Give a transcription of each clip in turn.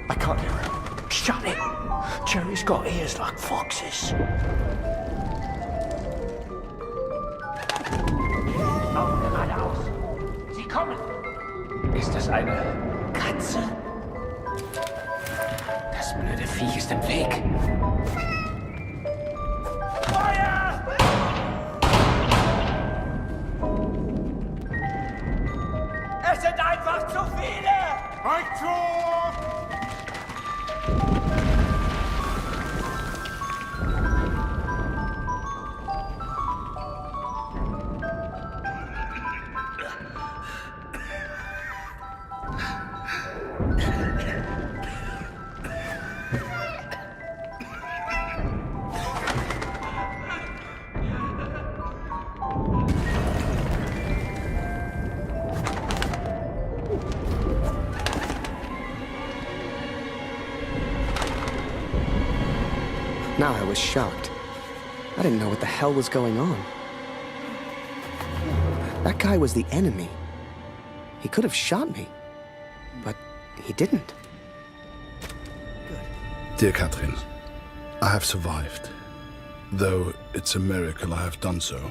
I can't hear her. Shut it! Jerry's got ears like foxes. Auf geradeaus! Sie kommen! Ist das eine Katze? Das blöde Viech ist im Weg. Feuer! Es sind einfach zu viele! Rückzug! Now I was shocked. I didn't know what the hell was going on. That guy was the enemy. He could have shot me, but he didn't. Dear Catherine, I have survived. Though it's a miracle I have done so.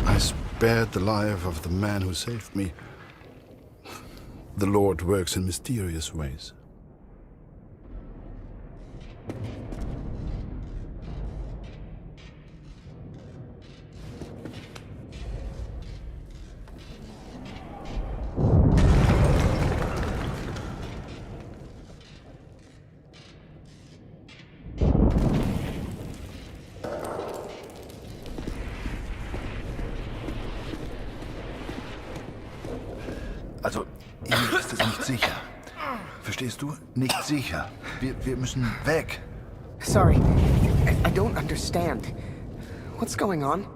I spared the life of the man who saved me. The Lord works in mysterious ways. Also, hier ist es nicht sicher. Verstehst du? Nicht sicher. Wir müssen weg. Sorry, I don't understand. What's going on?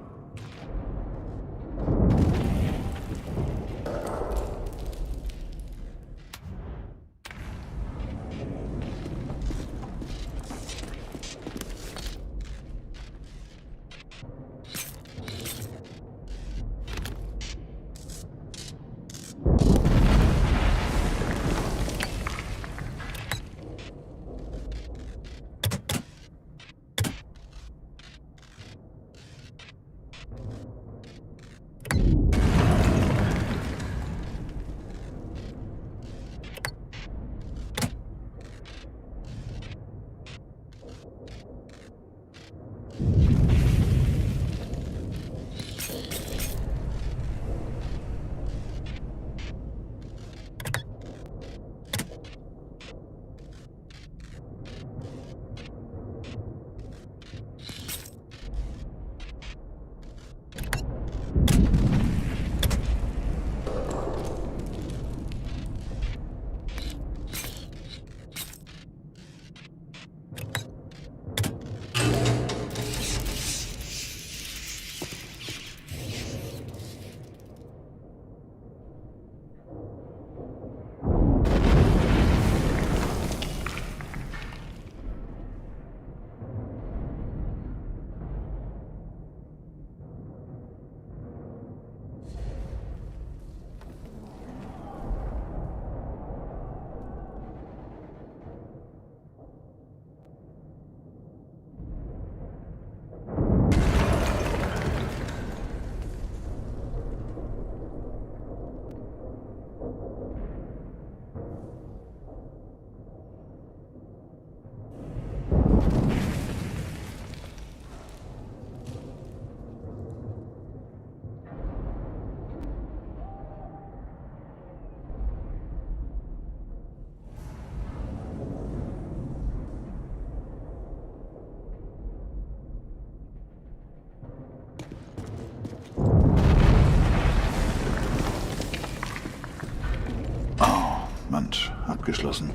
Mensch, abgeschlossen.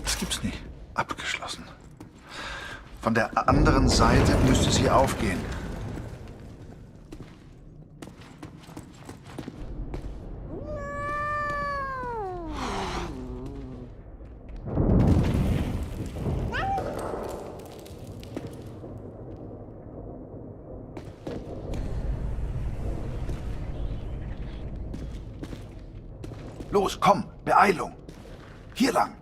Das gibt's nicht. Abgeschlossen. Von der anderen Seite müsste sie aufgehen. Los, komm, Beeilung. Hier lang.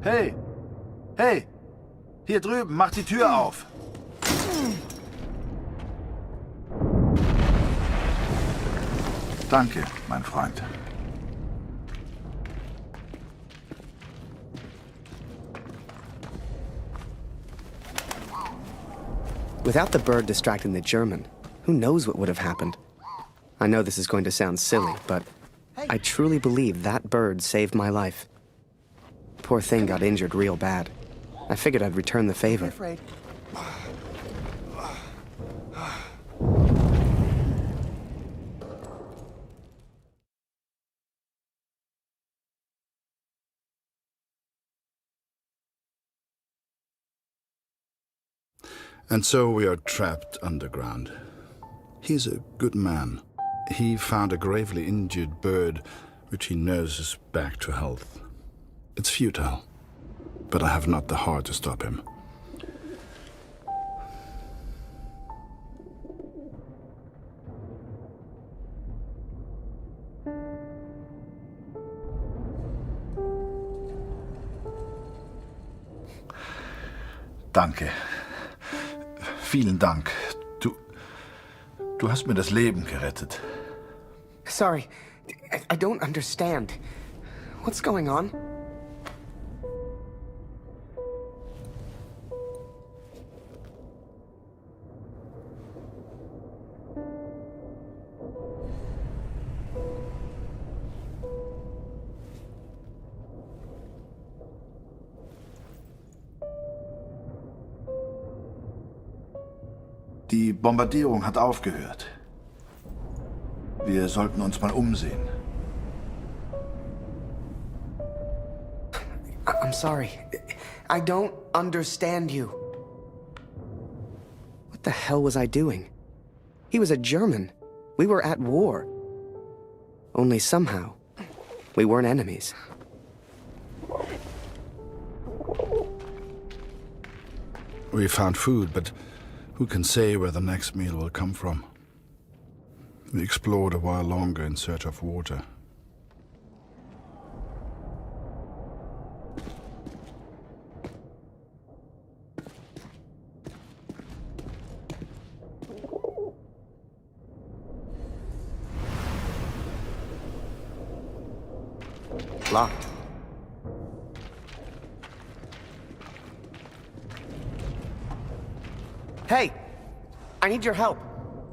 Hey! Hey! Hier drüben, mach die Tür auf! Danke, mein Freund. Without the bird distracting the German, who knows what would have happened? I know this is going to sound silly, but I truly believe that bird saved my life. Poor thing got injured real bad. I figured I'd return the favor. And so we are trapped underground. He's a good man. He found a gravely injured bird, which he nurses back to health. It's futile, but I have not the heart to stop him. Danke. Vielen Dank. Du hast mir das Leben gerettet. Sorry, I don't understand. What's going on? Die Bombardierung hat aufgehört. Wir sollten uns mal umsehen. I'm sorry. I don't understand you. What the hell was I doing? He was a German. We were at war. Only somehow, we weren't enemies. We found food, but who can say where the next meal will come from? We explored a while longer in search of water. Locked. Hey! I need your help.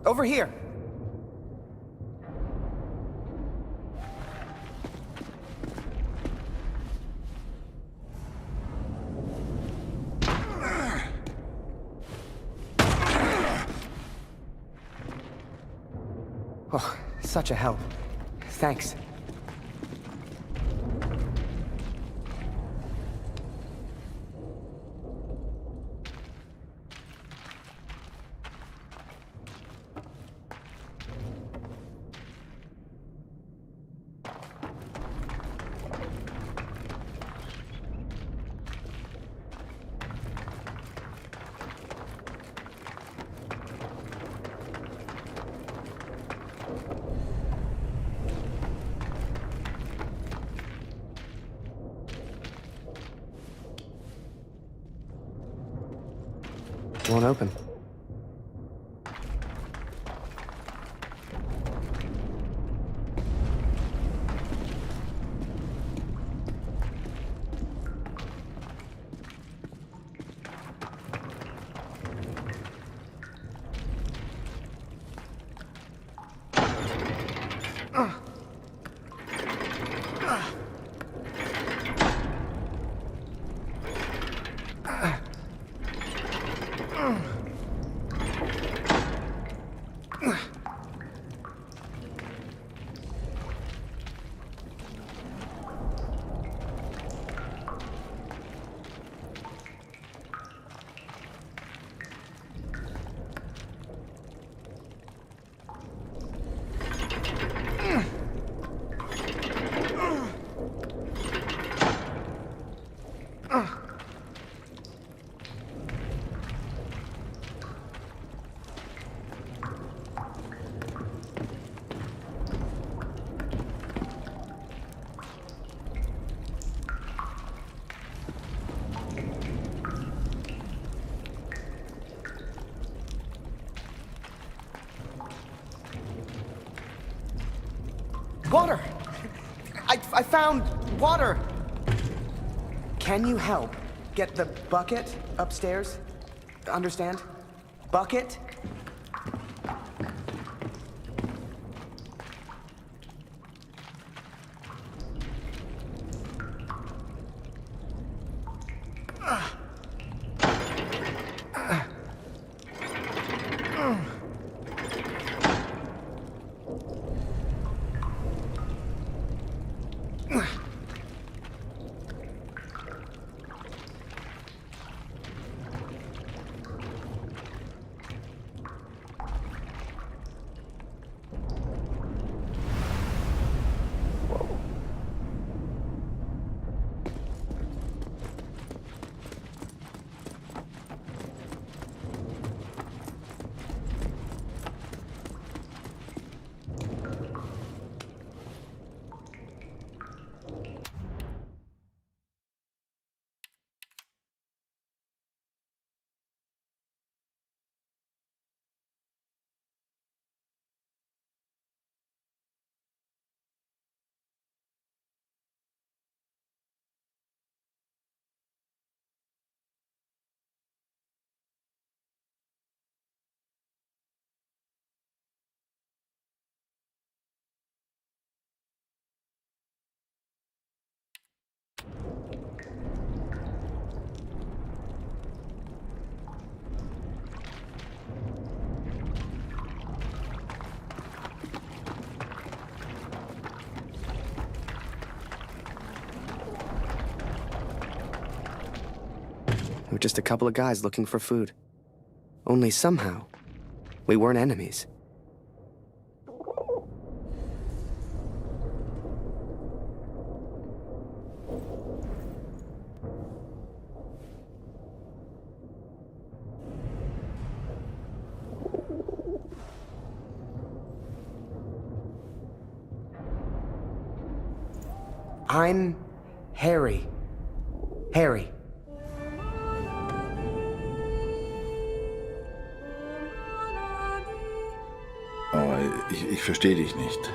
Over here. Oh, such a help. Thanks. Won't open. Water! I found water! Can you help get the bucket upstairs? Understand? Bucket? We're just a couple of guys looking for food. Only somehow, we weren't enemies. I'm Harry. Harry. Oh, ich verstehe dich nicht.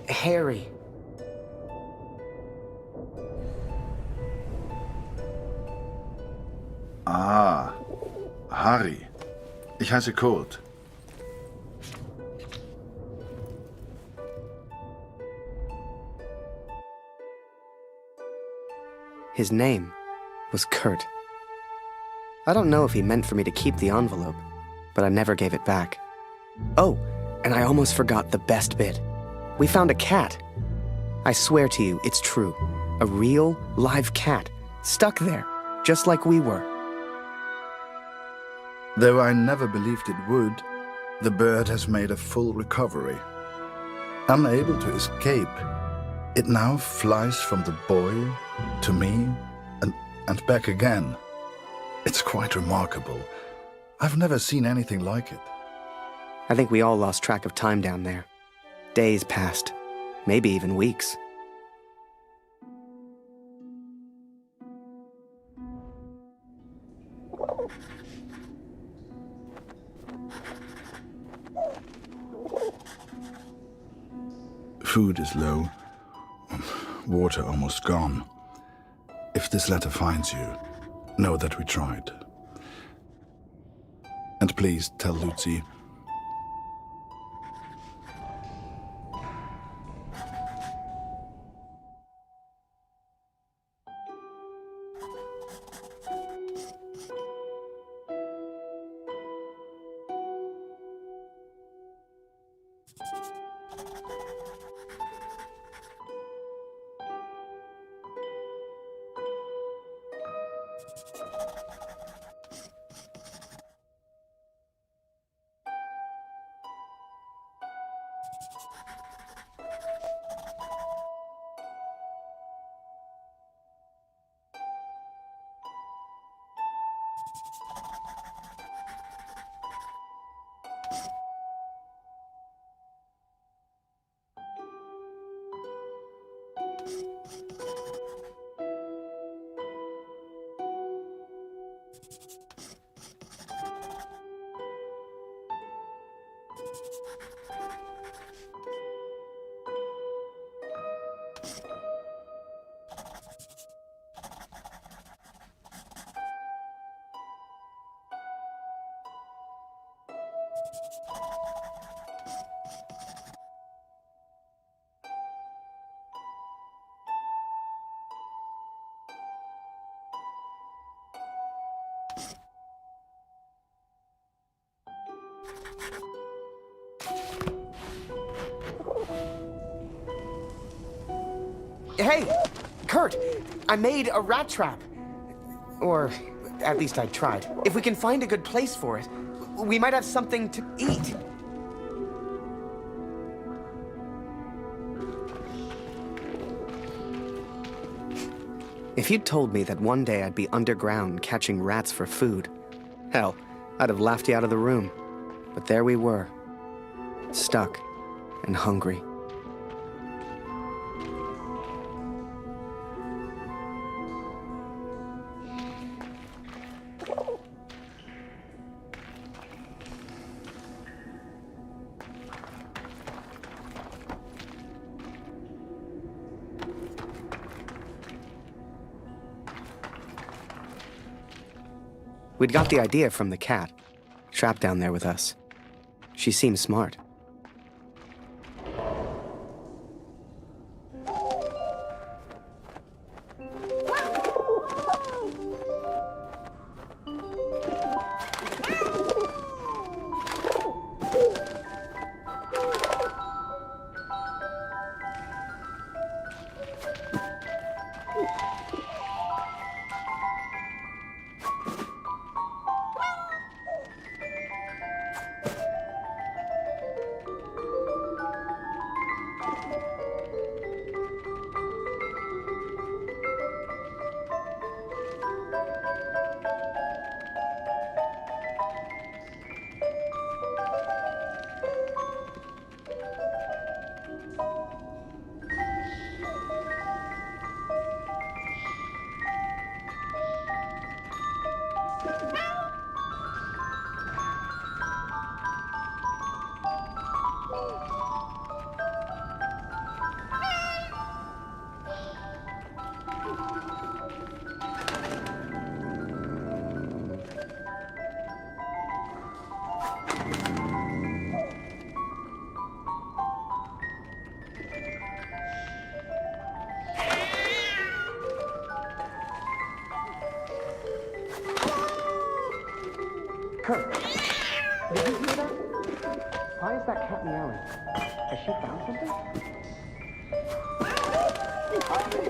Harry. Ah, Harry. Ich heiße Kurt. His name was Kurt. I don't know if he meant for me to keep the envelope, but I never gave it back. Oh, and I almost forgot the best bit. We found a cat. I swear to you, it's true. A real, live cat, stuck there, just like we were. Though I never believed it would, the bird has made a full recovery. Unable to escape, it now flies from the boy to me and back again. It's quite remarkable. I've never seen anything like it. I think we all lost track of time down there. Days passed, maybe even weeks. Food is low, water almost gone. If this letter finds you, know that we tried. And please tell Lucy. Hey! Kurt! I made a rat trap. Or, at least I tried. If we can find a good place for it, we might have something to eat. If you'd told me that one day I'd be underground catching rats for food, hell, I'd have laughed you out of the room. But there we were, stuck and hungry. We'd got the idea from the cat, trapped down there with us. She seemed smart. Kurt, did you hear that? Why is that cat meowing? Has she found something? Harry!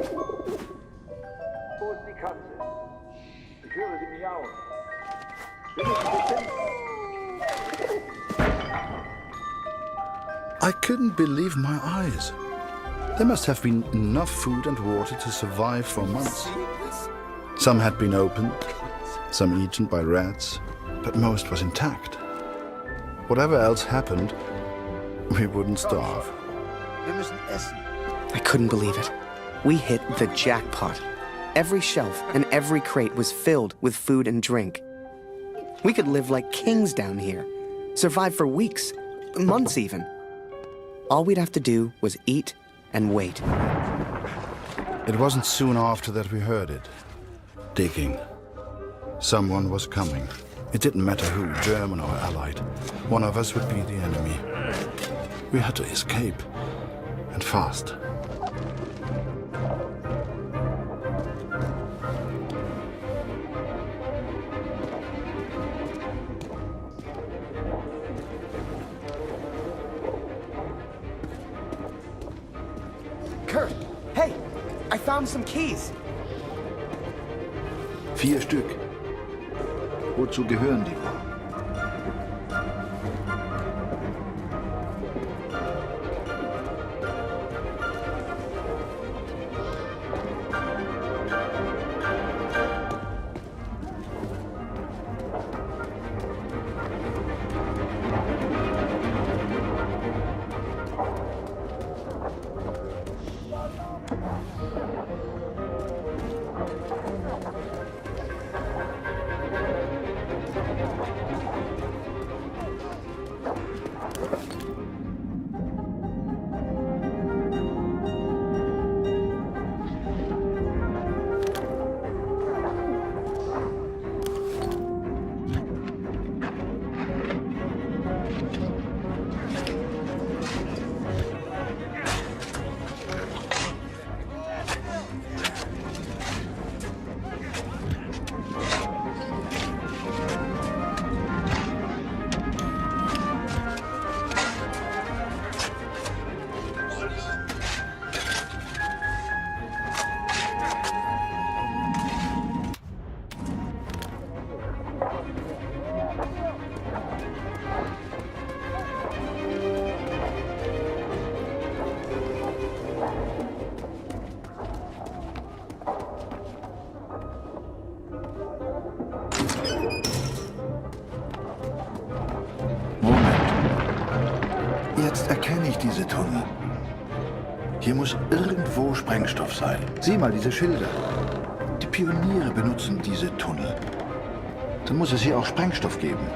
Wo ist die Katze? Ich höre sie miauen. Will ich sie finden? I couldn't believe my eyes. There must have been enough food and water to survive for months. Some had been opened, some eaten by rats, but most was intact. Whatever else happened, we wouldn't starve. Wir müssen essen. I couldn't believe it. We hit the jackpot. Every shelf and every crate was filled with food and drink. We could live like kings down here, survive for weeks, months even. All we'd have to do was eat and wait. It wasn't soon after that we heard it. Digging. Someone was coming. It didn't matter who, German or Allied. One of us would be the enemy. We had to escape. And fast. Kurt, hey, I found some keys. 4 Stück. Wozu gehören die wohl? wirklich diese Tunnel? Hier muss irgendwo Sprengstoff sein. Sieh mal diese Schilder. Die Pioniere benutzen diese Tunnel. Dann muss es hier auch Sprengstoff geben.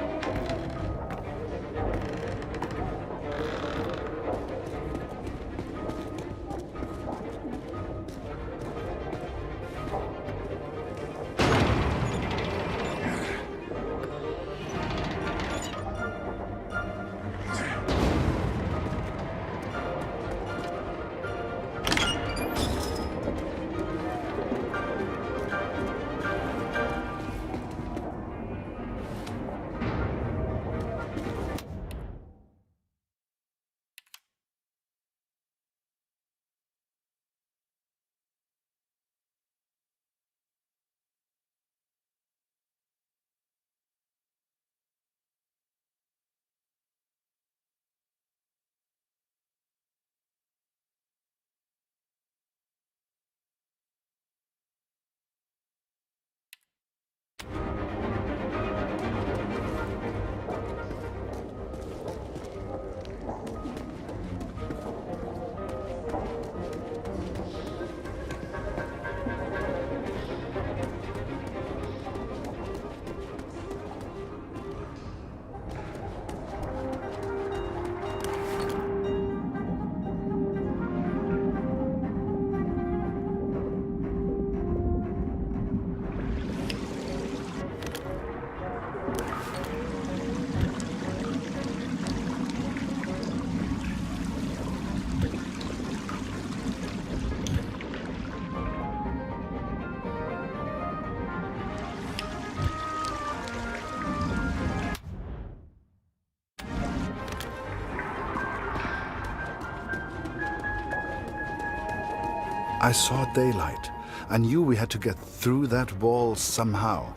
I saw daylight. I knew we had to get through that wall somehow.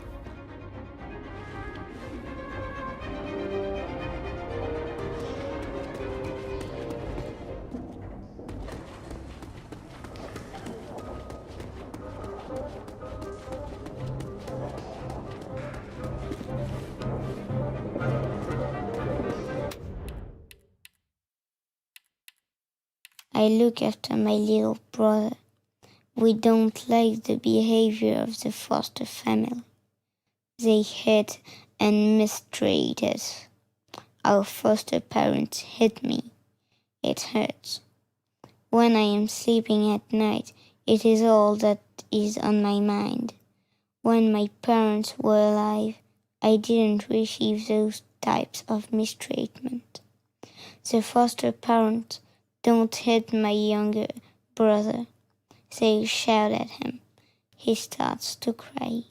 I look after my little brother. We don't like the behavior of the foster family. They hate and mistreat us. Our foster parents hit me. It hurts. When I am sleeping at night, it is all that is on my mind. When my parents were alive, I didn't receive those types of mistreatment. The foster parents don't hit my younger brother. They shout at him. He starts to cry.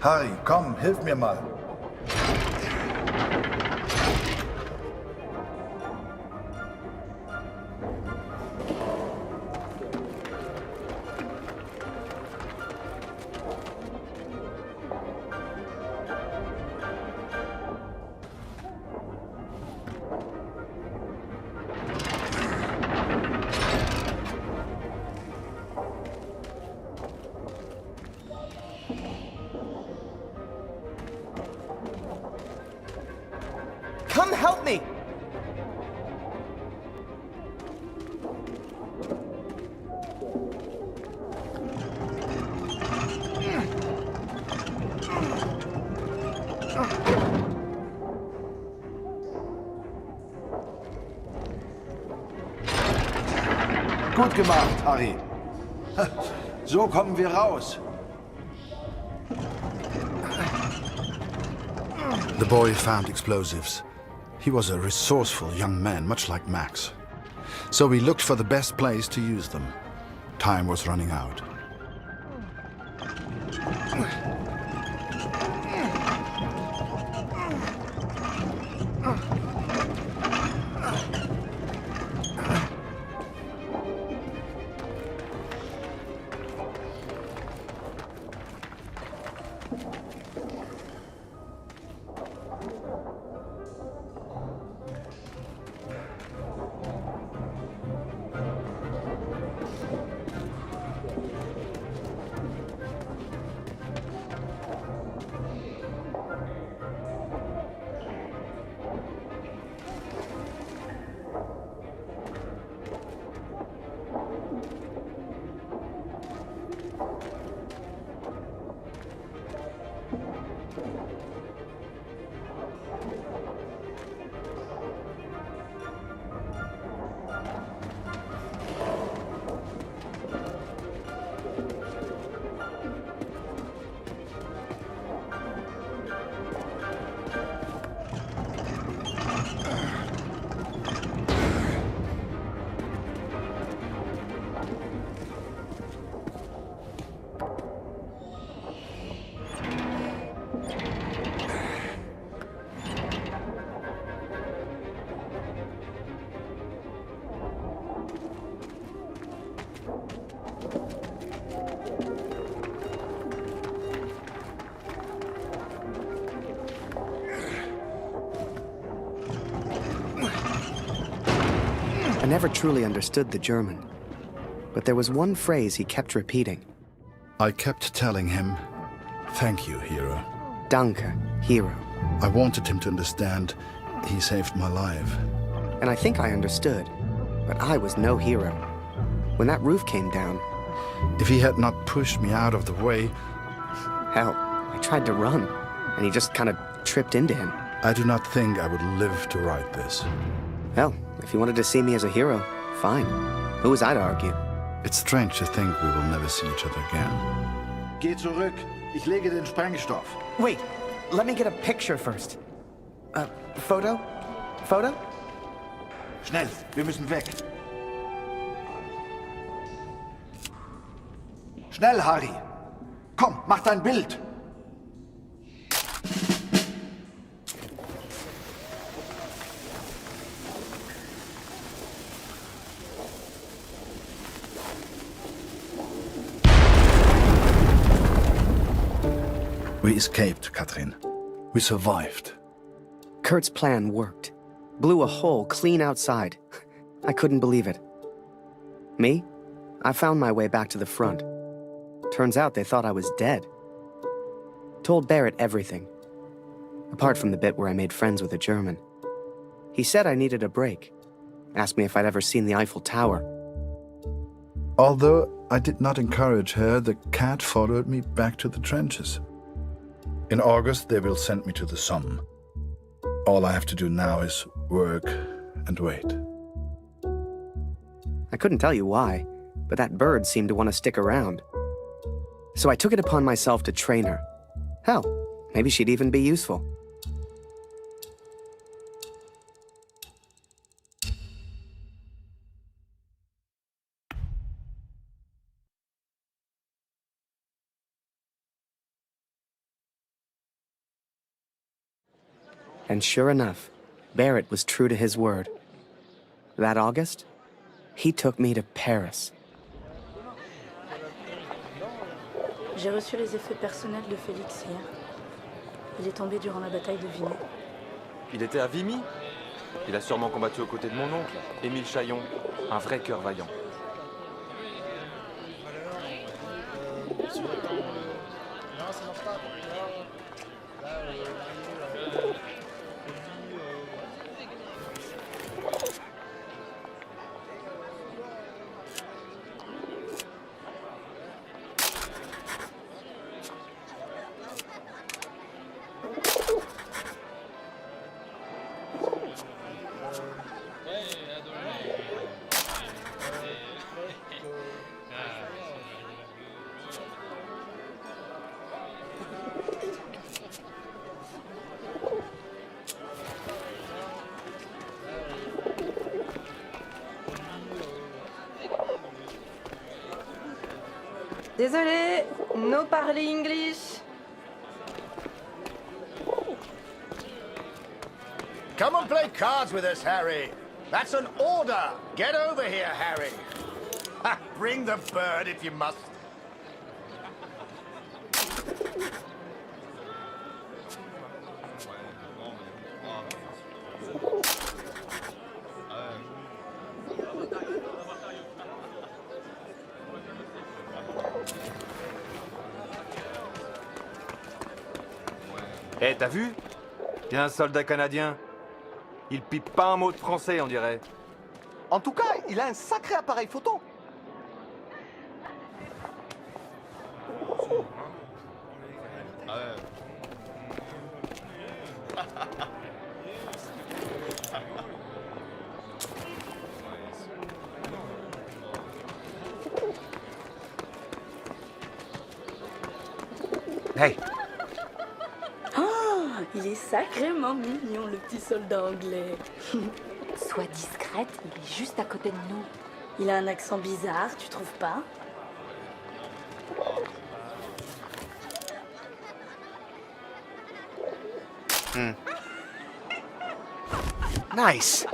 Harry, komm, hilf mir mal. Come help me! Gut gemacht, Harry. So kommen wir raus. The boy found explosives. He was a resourceful young man, much like Max. So we looked for the best place to use them. Time was running out. I never truly understood the German, but there was one phrase he kept repeating. I kept telling him, "Thank you, hero." Danke, hero. I wanted him to understand he saved my life. And I think I understood, but I was no hero. When that roof came down, If he had not pushed me out of the way, hell, I tried to run, and he just kind of tripped into him. I do not think I would live to write this. Hell, if you wanted to see me as a hero, fine. Who was I to argue? It's strange to think we will never see each other again. Geh zurück. Ich lege den Sprengstoff. Wait, let me get a picture first. Photo? Photo? Schnell, wir müssen weg. Schnell, Harry. Komm, mach dein Bild. We escaped, Katrin. We survived. Kurt's plan worked. Blew a hole clean outside. I couldn't believe it. Me? I found my way back to the front. Turns out they thought I was dead. Told Barrett everything. Apart from the bit where I made friends with a German. He said I needed a break. Asked me if I'd ever seen the Eiffel Tower. Although I did not encourage her, the cat followed me back to the trenches. In August, they will send me to the Somme. All I have to do now is work and wait. I couldn't tell you why, but that bird seemed to want to stick around. So I took it upon myself to train her. Hell, maybe she'd even be useful. And sure enough, Barrett was true to his word. That August, he took me to Paris. J'ai reçu les effets personnels de Félix hier. Il est tombé durant la bataille de Vinay. Il était à Vimy. Il a sûrement combattu aux côtés de mon oncle, Émile Chaillon, un vrai cœur vaillant. Désolé, no parle English. Come and play cards with us, Harry. That's an order. Get over here, Harry. Ha, bring the bird if you must. Eh, t'as vu? Il y a un soldat canadien. Il pipe pas un mot de français, on dirait. En tout cas, il a un sacré appareil photo. Hey, Il est sacrément mignon, le petit soldat anglais. Sois discrète, il est juste à côté de nous. Il a un accent bizarre, tu trouves pas? nice.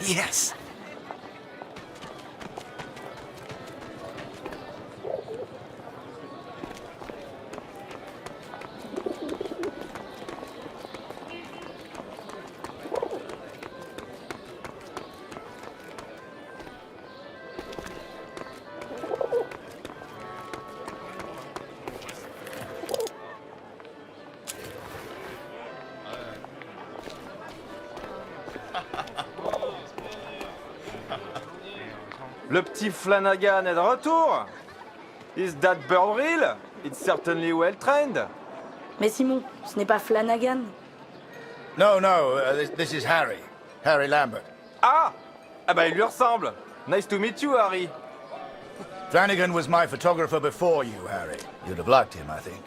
Yes. Le petit Flanagan est de retour. Is that bird real? It's certainly well trained. Mais Simon, ce n'est pas Flanagan. No, no, this is Harry. Harry Lambert. Ah! Ah bah il lui ressemble. Nice to meet you, Harry. Flanagan was my photographer before you, Harry. You'd have liked him, I think.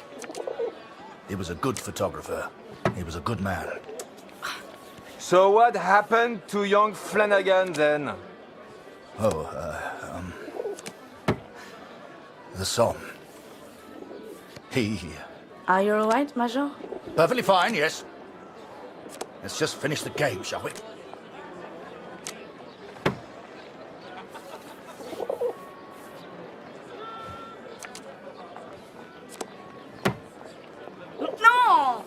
He was a good photographer. He was a good man. So what happened to young Flanagan then? Oh, the son. He... Are you alright, Major? Perfectly fine, yes. Let's just finish the game, shall we? Non!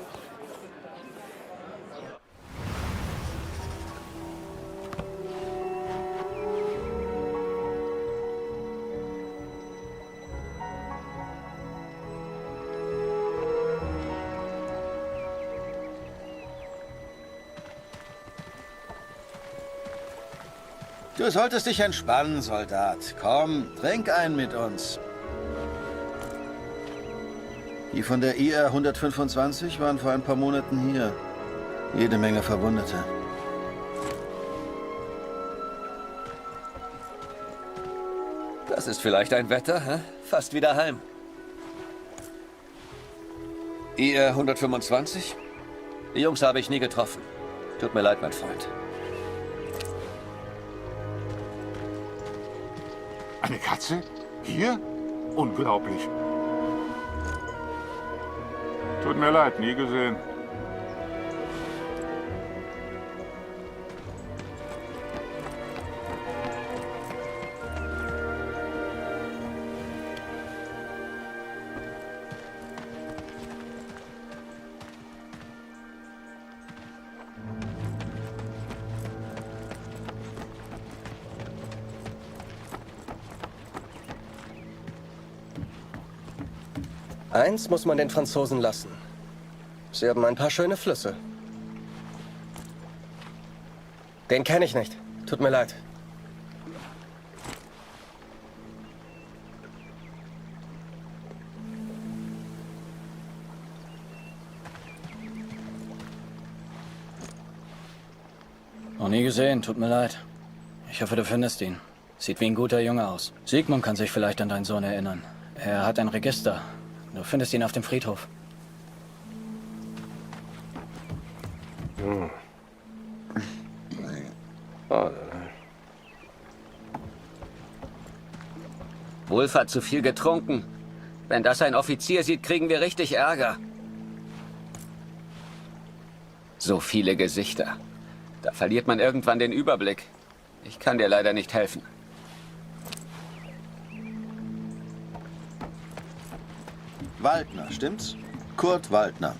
Du solltest dich entspannen, Soldat. Komm, trink einen mit uns. Die von der IR 125 waren vor ein paar Monaten hier. Jede Menge Verwundete. Das ist vielleicht ein Wetter, hä? Fast wieder heim. IR 125? Die Jungs habe ich nie getroffen. Tut mir leid, mein Freund. Eine Katze? Hier? Unglaublich. Tut mir leid, nie gesehen. Eins muss man den Franzosen lassen. Sie haben ein paar schöne Flüsse. Den kenne ich nicht. Tut mir leid. Noch nie gesehen, tut mir leid. Ich hoffe, du findest ihn. Sieht wie ein guter Junge aus. Sigmund kann sich vielleicht an deinen Sohn erinnern. Er hat ein Register. Du findest ihn auf dem Friedhof. Wolf hat zu viel getrunken. Wenn das ein Offizier sieht, kriegen wir richtig Ärger. So viele Gesichter. Da verliert man irgendwann den Überblick. Ich kann dir leider nicht helfen. Waldner, stimmt's? Kurt Waldner.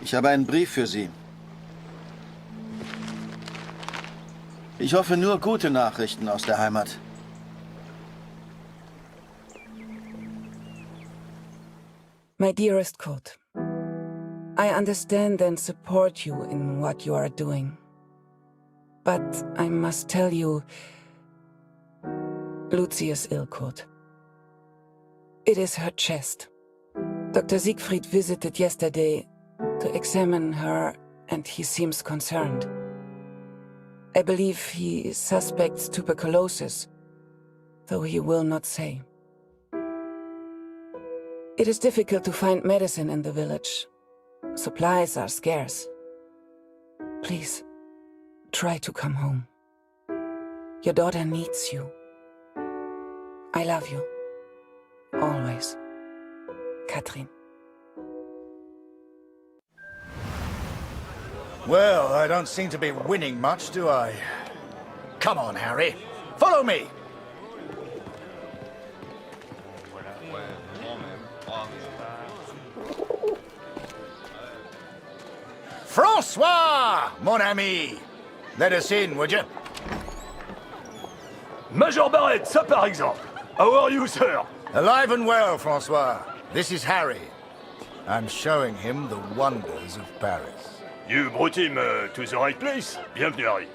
Ich habe einen Brief für Sie. Ich hoffe nur gute Nachrichten aus der Heimat. My dearest Kurt, I understand and support you in what you are doing. But I must tell you, Lucy is ill, Kurt. It is her chest. Dr. Siegfried visited yesterday to examine her, and he seems concerned. I believe he suspects tuberculosis, though he will not say. It is difficult to find medicine in the village. Supplies are scarce. Please, try to come home. Your daughter needs you. I love you. Always. Katrin. Well, I don't seem to be winning much, do I? Come on, Harry. Follow me. François, mon ami. Let us in, would you? Major Barrett, ça par exemple. How are you, sir? Alive and well, François. This is Harry. I'm showing him the wonders of Paris. You brought him to the right place. Bienvenue, Harry.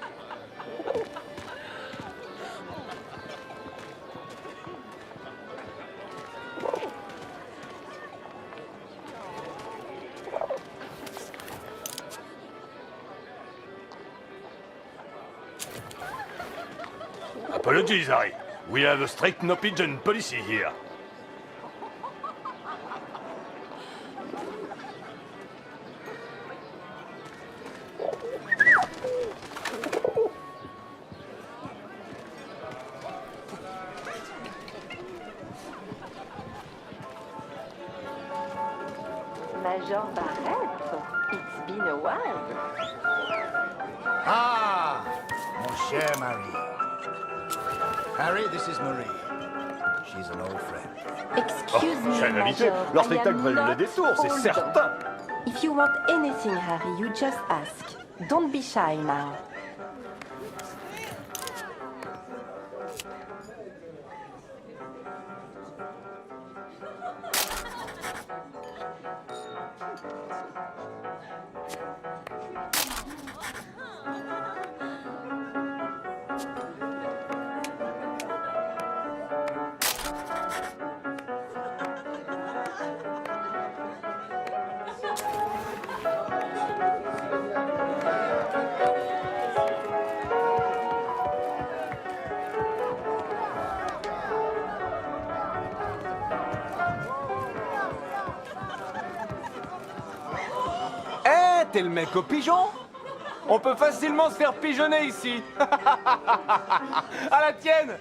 Apologies, Harry. We have a strict no-pigeon policy here. Major Barrett, it's been a while. Ah, mon cher Marie. Harry, this is Marie. She's an old friend. Excuse me, J'ai un invité. Major. Leur I spectacle am valait le not détour, c'est old. certain. If you want anything, Harry, you just ask. Don't be shy now. Eh, t'es le mec au pigeon? On peut facilement se faire pigeonner ici. À la tienne.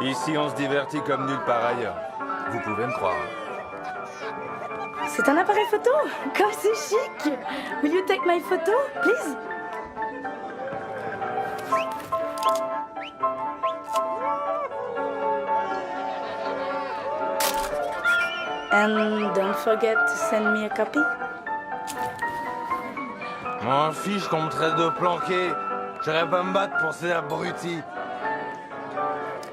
Ici, on se divertit comme nulle part ailleurs. Vous pouvez me croire. C'est un appareil photo? Comme c'est chic! Will you take my photo, please? And don't forget to send me a copy. M'en fiche qu'on me traite de planqué. J'irai pas me battre pour ces abrutis.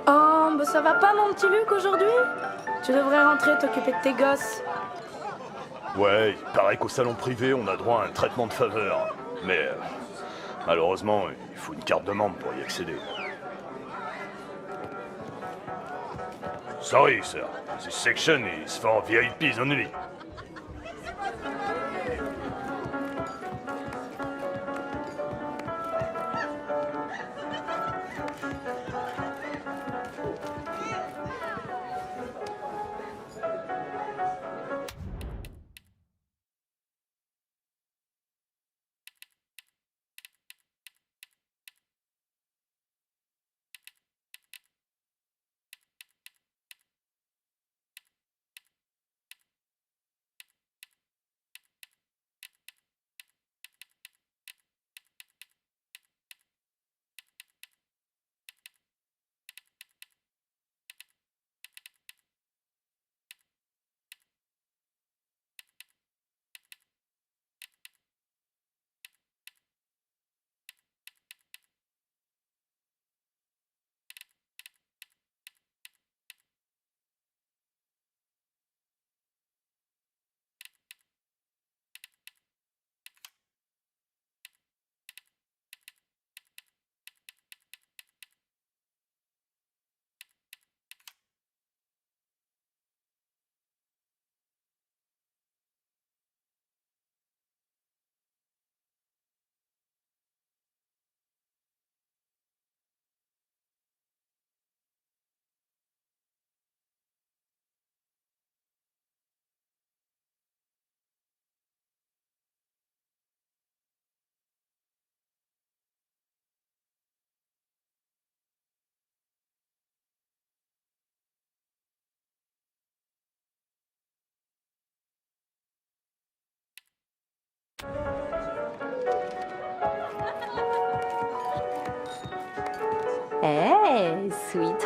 Oh, bah ça va pas mon petit Luc aujourd'hui? Tu devrais rentrer t'occuper de tes gosses. Ouais, il paraît qu'au salon privé, on a droit à un traitement de faveur. Mais malheureusement, il faut une carte de membre pour y accéder. Sorry, sir. This section is for VIPs only.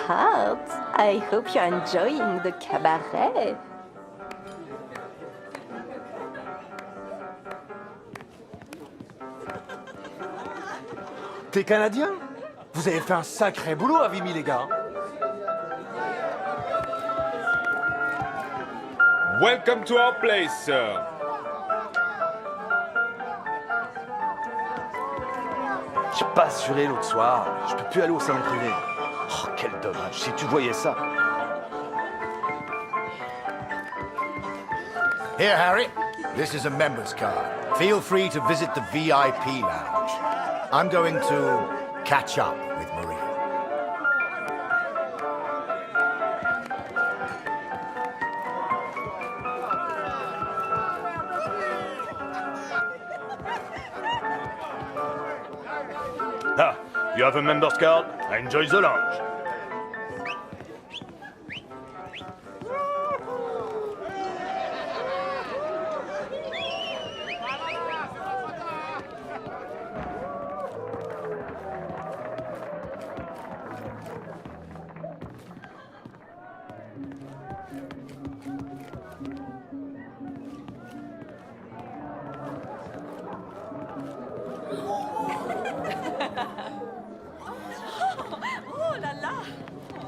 sweetheart. I hope you're enjoying the cabaret. T'es Canadien? Vous avez fait un sacré boulot à Vimy, les gars. Welcome to our place, sir. J'ai pas assuré l'autre soir. Je peux plus aller au salon privé. Oh, quel dommage. Si tu voyais ça. Here, Harry. This is a member's card. Feel free to visit the VIP lounge. I'm going to catch up with Maria. Ah, you have a member's card? Enjoy the lounge.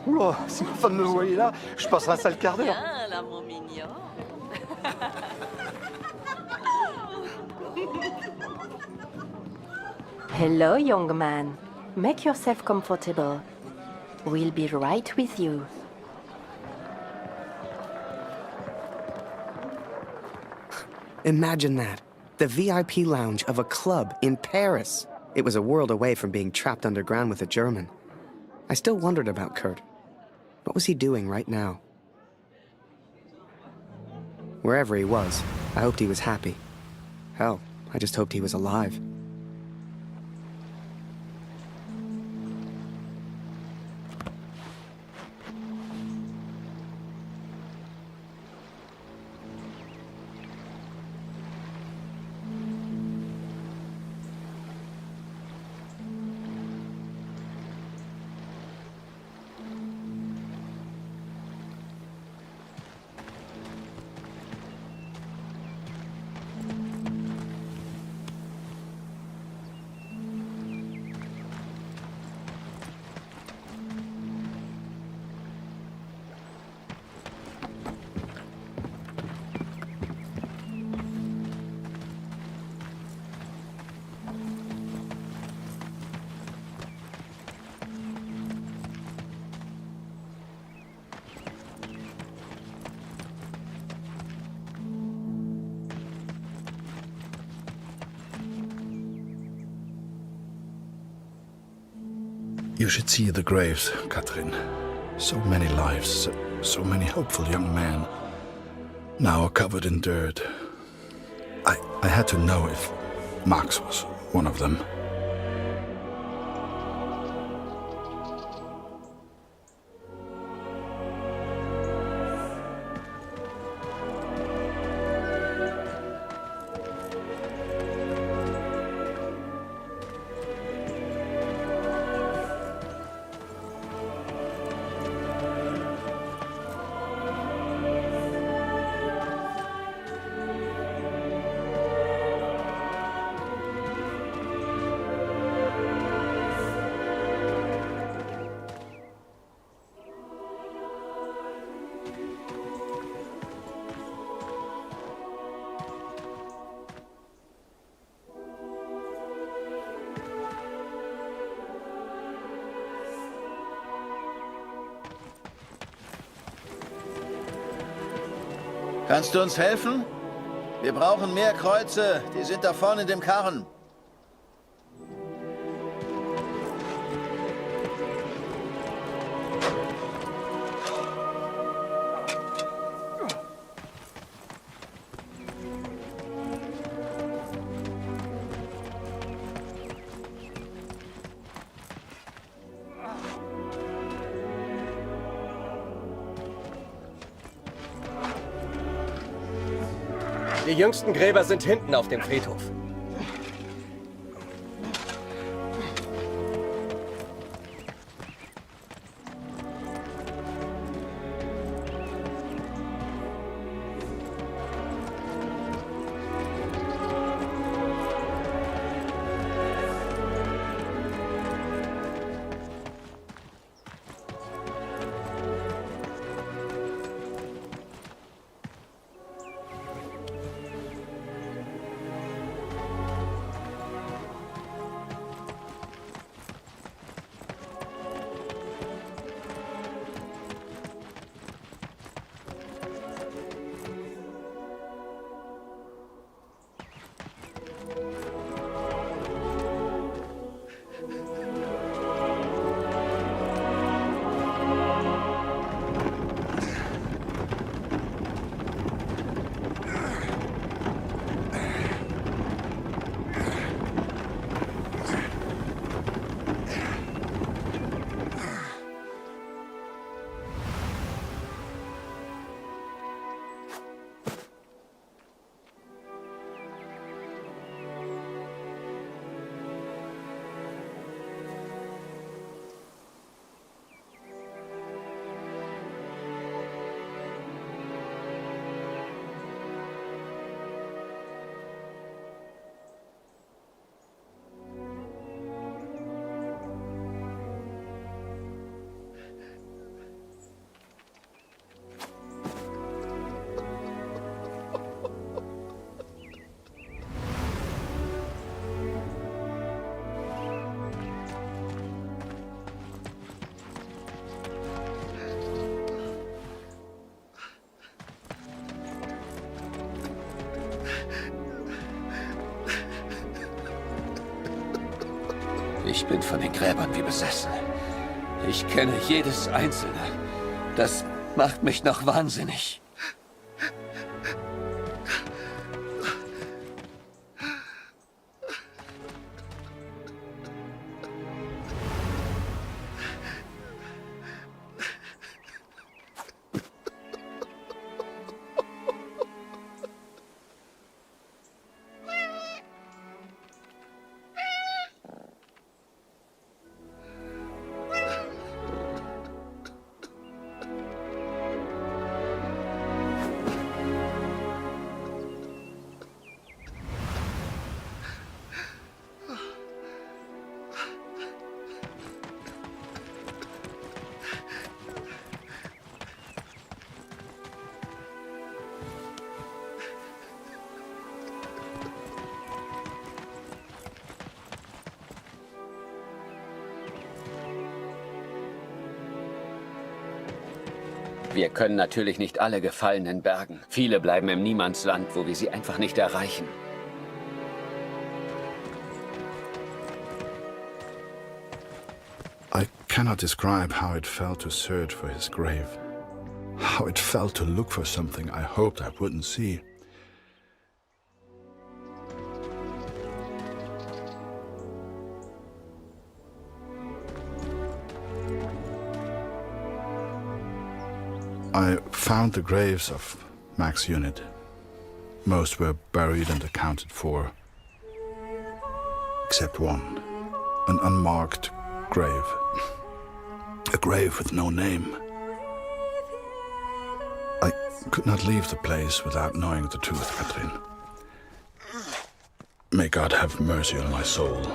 Oula, si ma femme me voyait là, je passerais un sale quart d'heure. Viens là, mon mignon. Hello, young man. Make yourself comfortable. We'll be right with you. Imagine that. The VIP lounge of a club in Paris. It was a world away from being trapped underground with a German. I still wondered about Kurt. What was he doing right now? Wherever he was, I hoped he was happy. Hell, I just hoped he was alive. You should see the graves, Katrin. So many lives, so many hopeful young men, now covered in dirt. I had to know if Max was one of them. Kannst du uns helfen? Wir brauchen mehr Kreuze. Die sind da vorne in dem Karren. Die jüngsten Gräber sind hinten auf dem Friedhof. Ich bin von den Gräbern wie besessen. Ich kenne jedes einzelne. Das macht mich noch wahnsinnig. Wir können natürlich nicht alle Gefallenen bergen. Viele bleiben im Niemandsland, wo wir sie einfach nicht erreichen. I cannot describe how it felt to search for his grave. How it felt to look for something I hoped I wouldn't see. I found the graves of Mac's unit. Most were buried and accounted for, except one, an unmarked grave. A grave with no name. I could not leave the place without knowing the truth, Katrin. May God have mercy on my soul.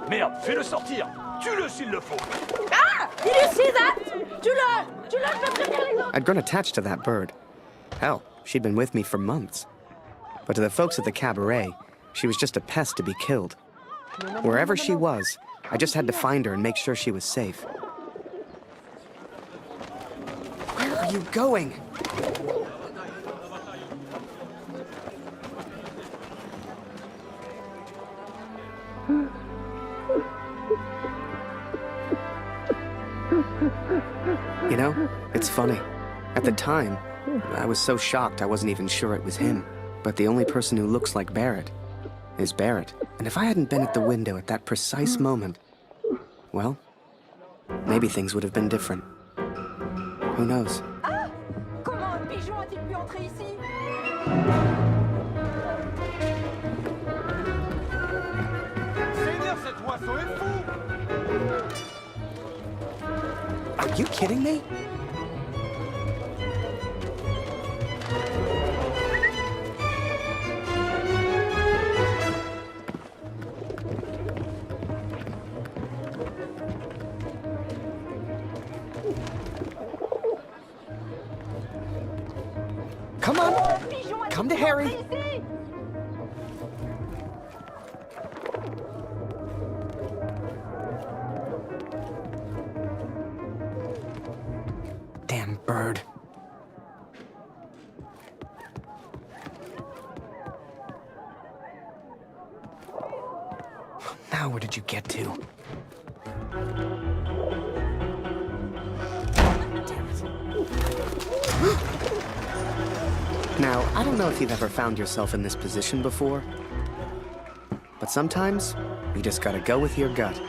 Merde, fais-le sortir. Tue-le s'il le faut. Ah! Did you see that? Tue-le! Tue-le, je peux prévenir les autres. I'd grown attached to that bird. Hell, she'd been with me for months. But to the folks at the cabaret, she was just a pest to be killed. Wherever she was, I just had to find her and make sure she was safe. Where are you going? You know, it's funny. At the time, I was so shocked I wasn't even sure it was him. But the only person who looks like Barrett is Barrett. And if I hadn't been at the window at that precise moment, well, maybe things would have been different. Who knows? Ah! Comment un pigeon a-t-il pu entrer ici? Seigneur, cet oiseau est fou! Are you kidding me? Come on! Come to Harry! Damn bird. Now where did you get to? Now, I don't know if you've ever found yourself in this position before, but sometimes you just gotta go with your gut.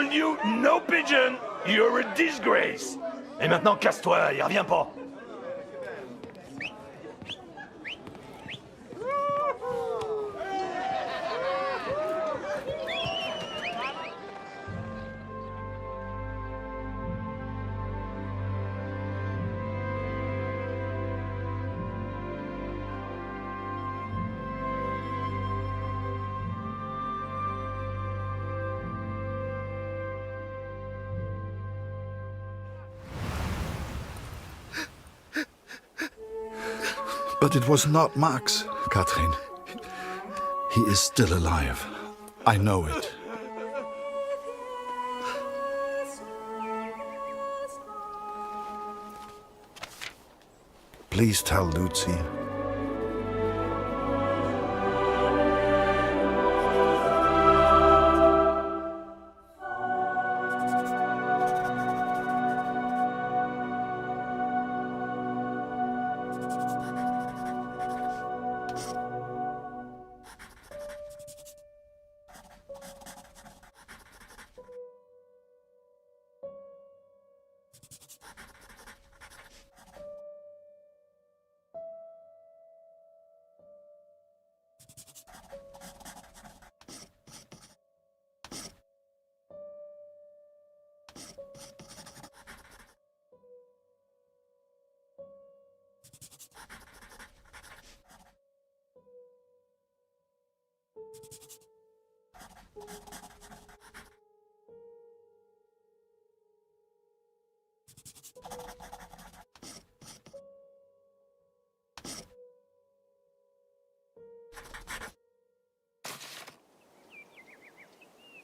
told you, no pigeon! You're a disgrace! Et maintenant, casse-toi, y reviens pas! But it was not Max, Katrin. He is still alive. I know it. Please tell Lucy.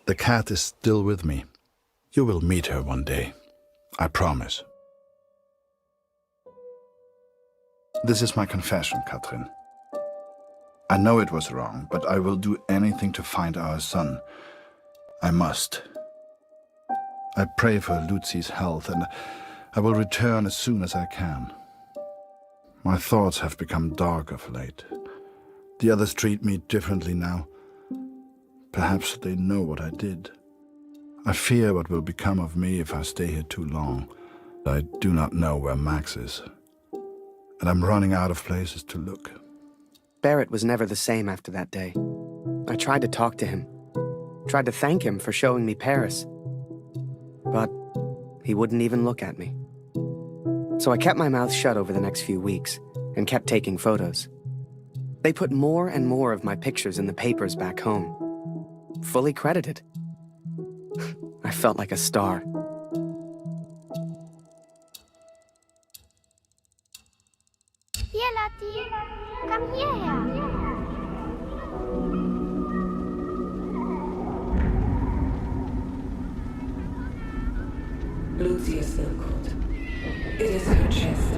The cat is still with me. You will meet her one day. I promise. This is my confession, Katrin. I know it was wrong, but I will do anything to find our son. I must. I pray for Lucy's health, and I will return as soon as I can. My thoughts have become dark of late. The others treat me differently now. Perhaps they know what I did. I fear what will become of me if I stay here too long. I do not know where Max is, and I'm running out of places to look. Barrett was never the same after that day. I tried to talk to him, tried to thank him for showing me Paris, but he wouldn't even look at me. So I kept my mouth shut over the next few weeks and kept taking photos. They put more and more of my pictures in the papers back home, fully credited. I felt like a star. Here, Lottie. Come here. Lucy is still caught. It is her chest.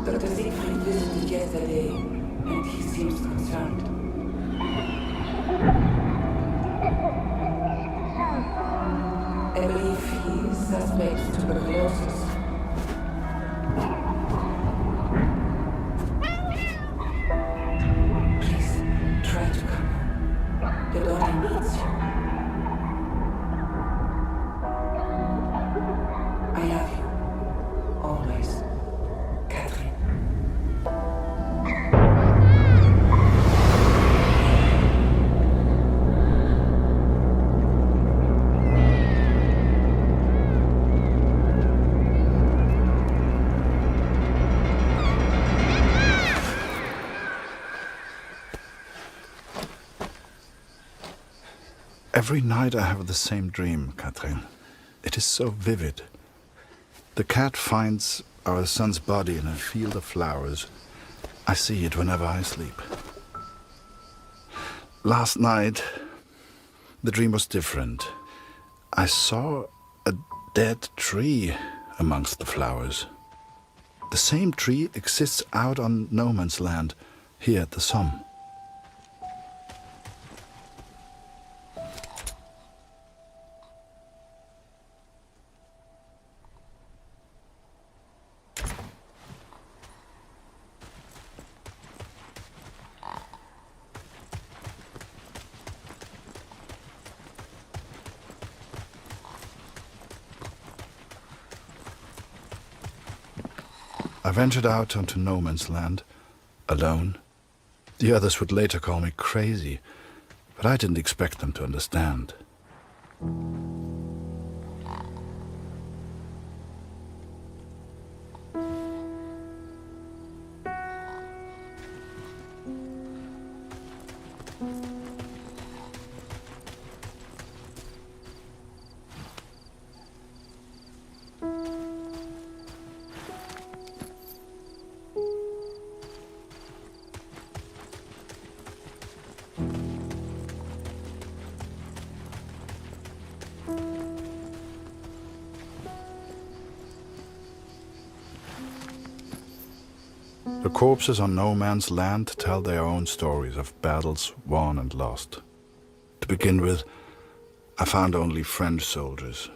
Dr. Siegfried visited yesterday, and he seems concerned. I believe he suspects tuberculosis. Please, try to come home. Your daughter needs you. I love you. Always. Katrin. Every night I have the same dream, Katrin. It is so vivid. The cat finds our son's body in a field of flowers. I see it whenever I sleep. Last night, the dream was different. I saw a dead tree amongst the flowers. The same tree exists out on no man's land, here at the Somme. I ventured out onto no man's land, alone. The others would later call me crazy, but I didn't expect them to understand. The corpses on no man's land tell their own stories of battles won and lost. To begin with, I found only French soldiers.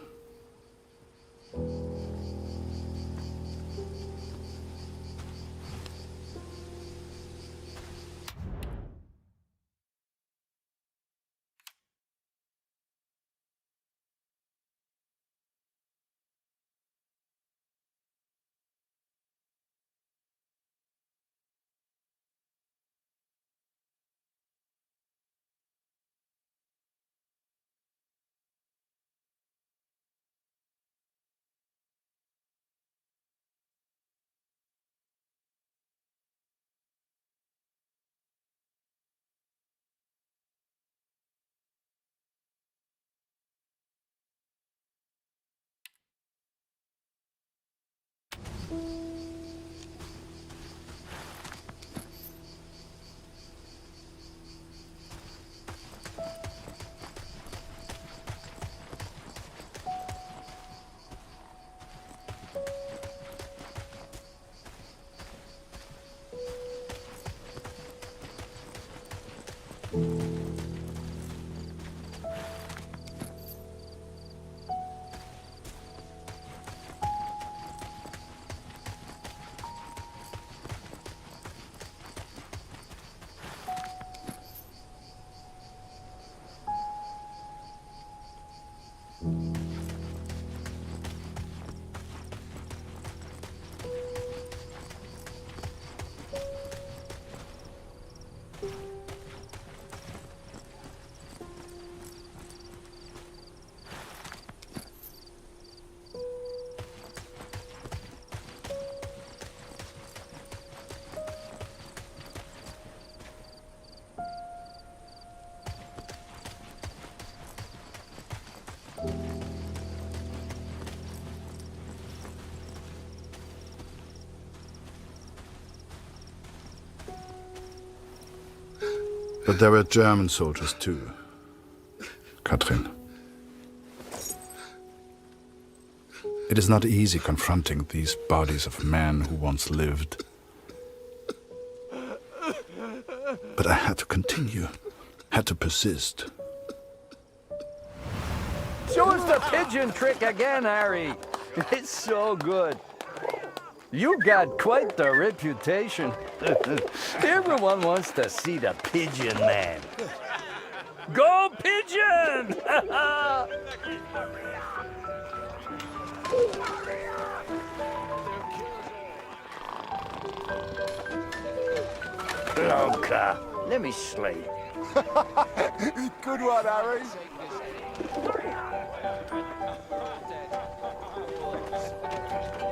But there were German soldiers too, Katrin. It is not easy confronting these bodies of men who once lived. But I had to continue, had to persist. Show us the pigeon trick again, Harry. It's so good. You got quite the reputation. Everyone wants to see the pigeon man. Go pigeon! Okay, let me slay. Good one, Harry.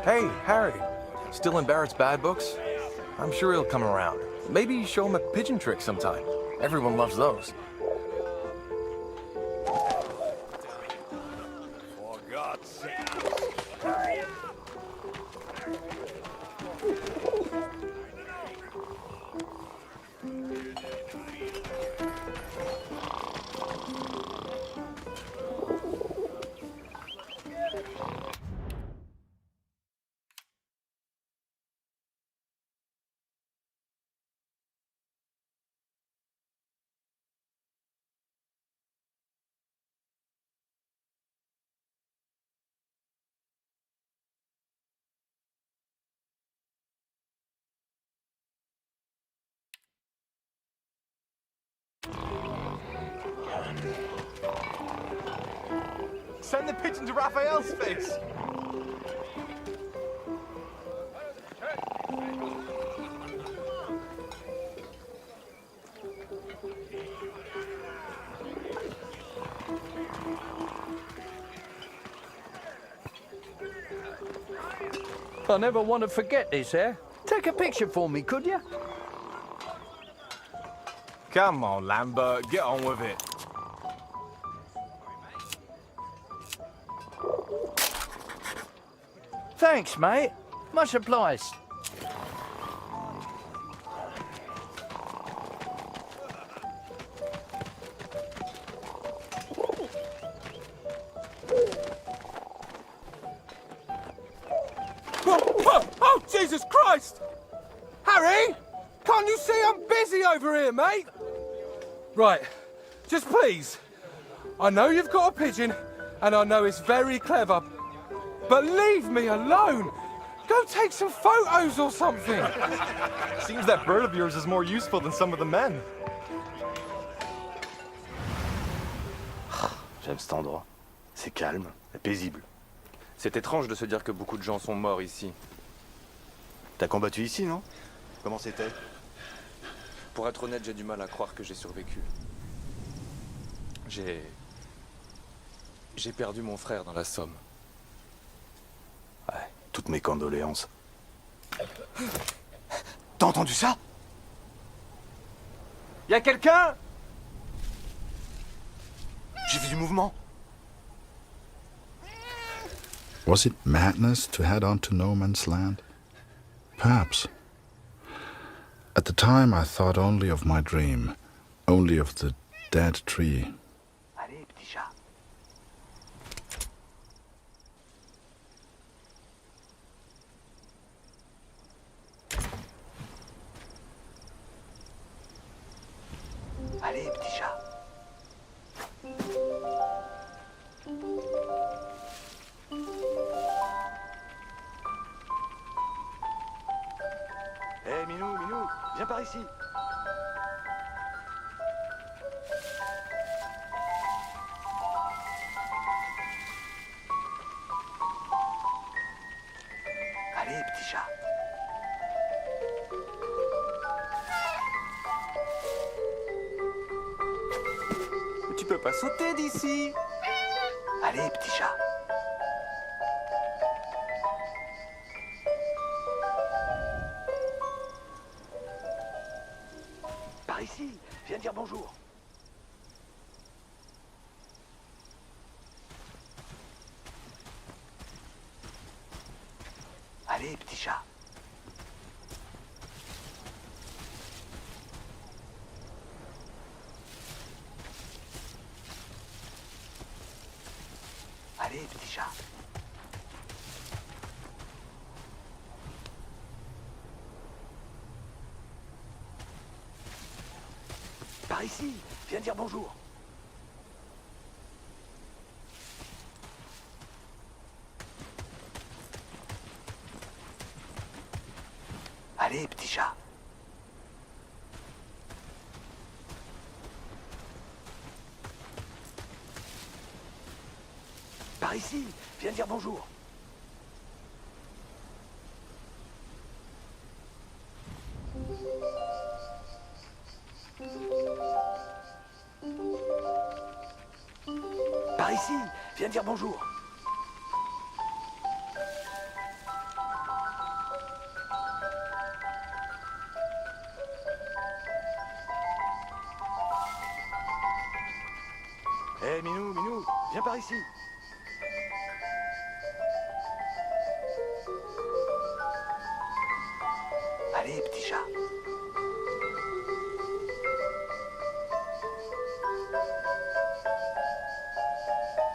Hey, Harry. Still in Barrett's bad books? I'm sure he'll come around. Maybe show him a pigeon trick sometime. Everyone loves those. For God's sake. Send the pigeon to Raphael's face! I never want to forget this, eh? Take a picture for me, could you? Come on, Lambert, get on with it. Thanks, mate. Much obliged. Oh, Jesus Christ! Harry! Can't you see I'm busy over here, mate? Right, just please. I know you've got a pigeon, and I know it's very clever, but leave me alone! Go take some photos or something! Seems that bird of yours is more useful than some of the men. J'aime cet endroit. C'est calme et paisible. C'est étrange de se dire que beaucoup de gens sont morts ici. T'as combattu ici, non? Comment c'était? Pour être honnête, j'ai du mal à croire que j'ai survécu. J'ai perdu mon frère dans la Somme. Ouais, toutes mes condoléances. T'as entendu ça? Y'a quelqu'un? J'ai vu du mouvement. Was it madness to head on to no man's land? Perhaps. At the time, I thought only of my dream, only of the dead tree. Allez, petit chat. Allez, petit chat. Hé, Minou, viens par ici. Allez, petit chat. Mais tu peux pas sauter d'ici. Allez, petit chat. Par ici, viens dire bonjour. Allez, petit chat. Allez, petit chat. Par ici, viens dire bonjour. Allez, petit chat. Par ici, viens dire bonjour. Par ici, viens dire bonjour. Hé, Minou, viens par ici. Allez, petit chat.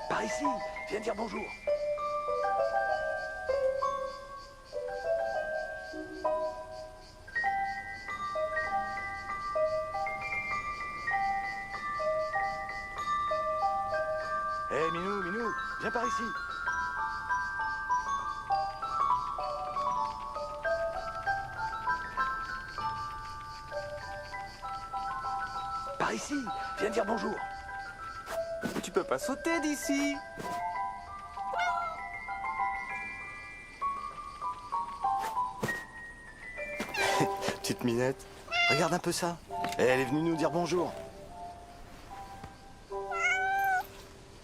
Par ici, viens dire bonjour. Hé, Minou, viens par ici. Par ici, viens dire bonjour. Tu peux pas sauter d'ici. petite minette. Regarde un peu ça. Elle est venue nous dire bonjour.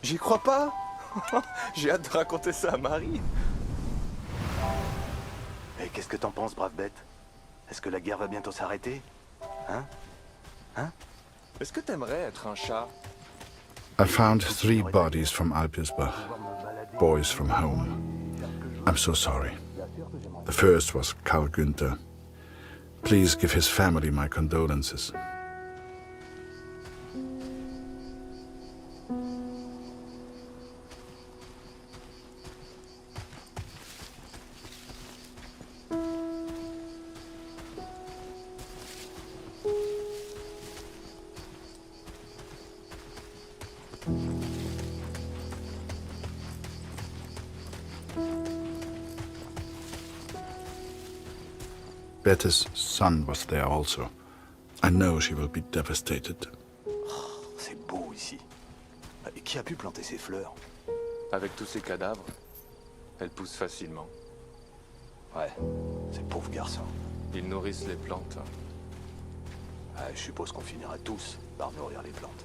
J'y crois pas. J'ai hâte de raconter ça à Marie. Et qu'est-ce que t'en penses, brave bête? Est-ce que la guerre va bientôt s'arrêter? Hein? Hein? Est-ce que t'aimerais être un chat? I found 3 bodies from Alpirsbach, boys from home. I'm so sorry. The first was Karl Günther. Please give his family my condolences. Bette's son was there also. I know she will be devastated. Oh, c'est beau ici. Et qui a pu planter ces fleurs? Avec tous ces cadavres, elles poussent facilement. Ouais, ces pauvres garçons. Ils nourrissent les plantes. Ouais, je suppose qu'on finira tous par nourrir les plantes.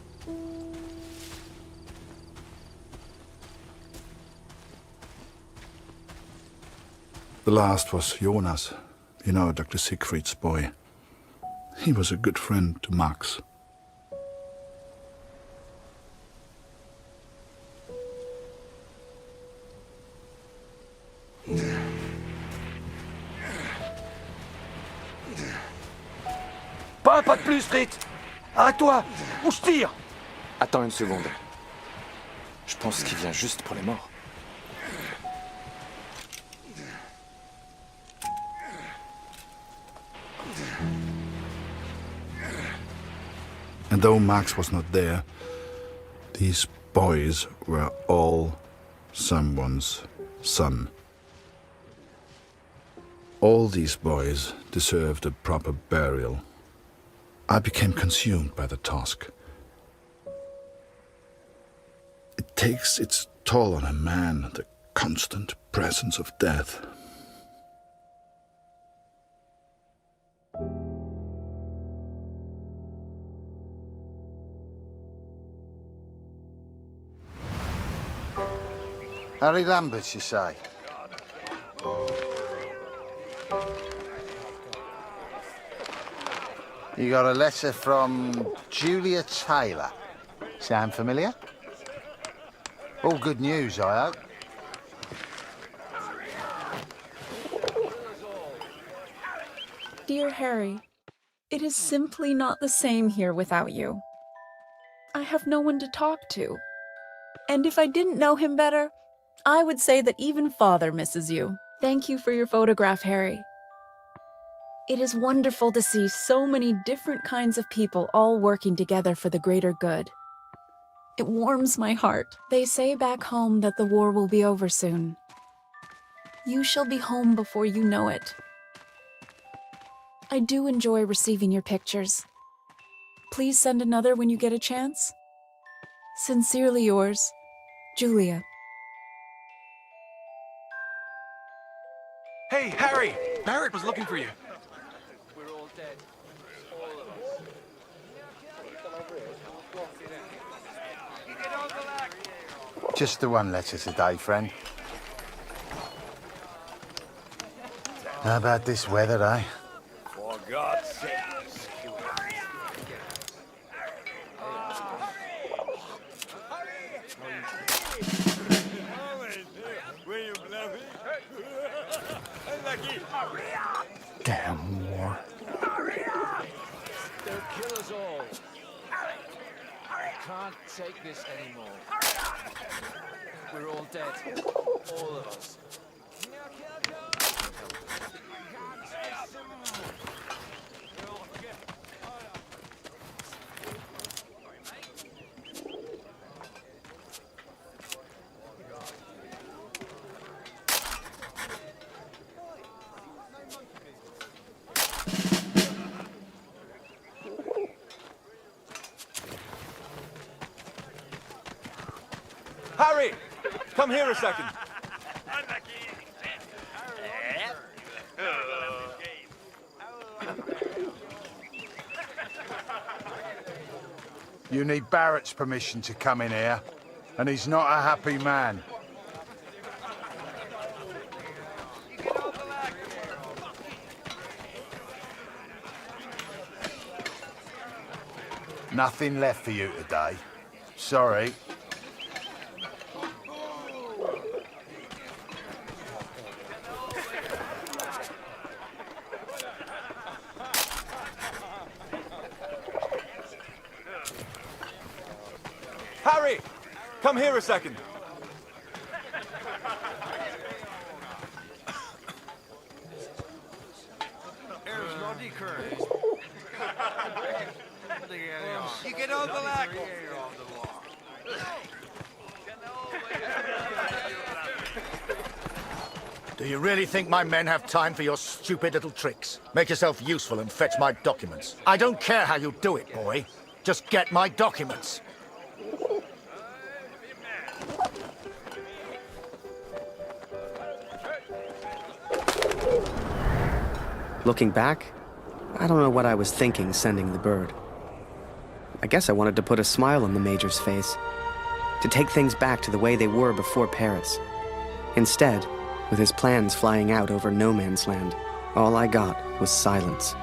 The last was Jonas, you know, Dr. Siegfried's boy. He was a good friend to Max. Pas un pas de plus, Fritz! Arrête-toi! Ou je tire! Attends une seconde. Je pense qu'il vient juste pour les morts. And though Max was not there, these boys were all someone's son. All these boys deserved a proper burial. I became consumed by the task. It takes its toll on a man, the constant presence of death. Harry Lambert, you say? You got a letter from Julia Taylor. Sound familiar? All good news, I hope. Dear Harry, it is simply not the same here without you. I have no one to talk to. And if I didn't know him better, I would say that even Father misses you. Thank you for your photograph, Harry. It is wonderful to see so many different kinds of people all working together for the greater good. It warms my heart. They say back home that the war will be over soon. You shall be home before you know it. I do enjoy receiving your pictures. Please send another when you get a chance. Sincerely yours, Julia. Hey, Harry! Barrett was looking for you. We're all dead. All of us. Just the one letter today, friend. How about this weather, eh? For God's sake. Damn war. They'll kill us all. I can't take this anymore. We're all dead. All of us. Harry! Come here a second. You need Barrett's permission to come in here, and he's not a happy man. Nothing left for you today. Sorry. Harry! Come here a second. Do you really think my men have time for your stupid little tricks? Make yourself useful and fetch my documents. I don't care how you do it, boy. Just get my documents. Looking back, I don't know what I was thinking sending the bird. I guess I wanted to put a smile on the Major's face, to take things back to the way they were before Paris. Instead, with his plans flying out over no man's land, all I got was silence.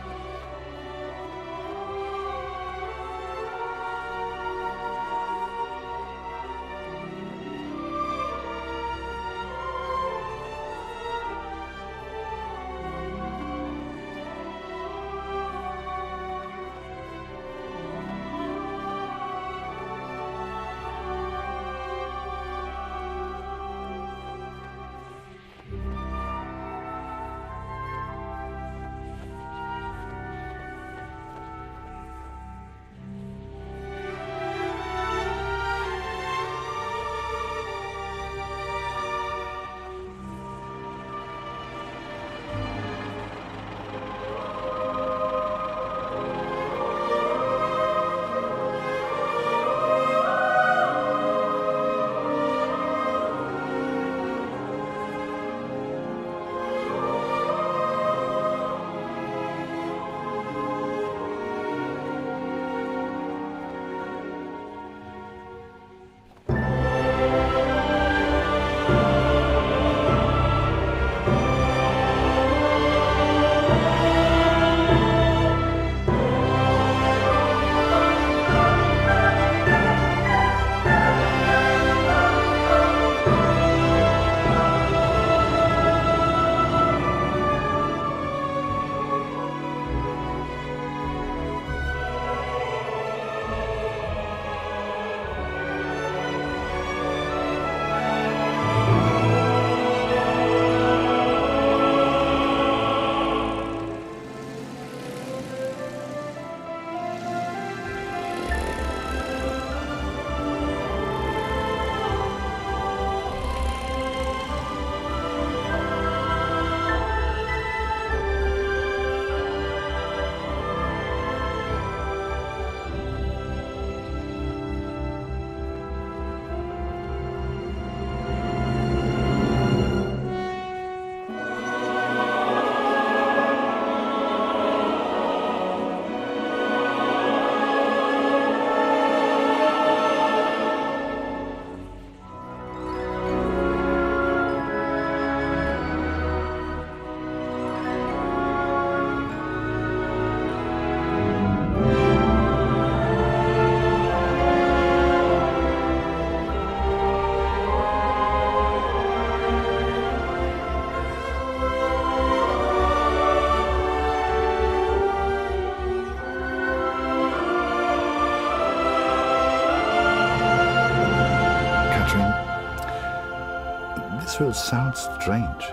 This will sound strange,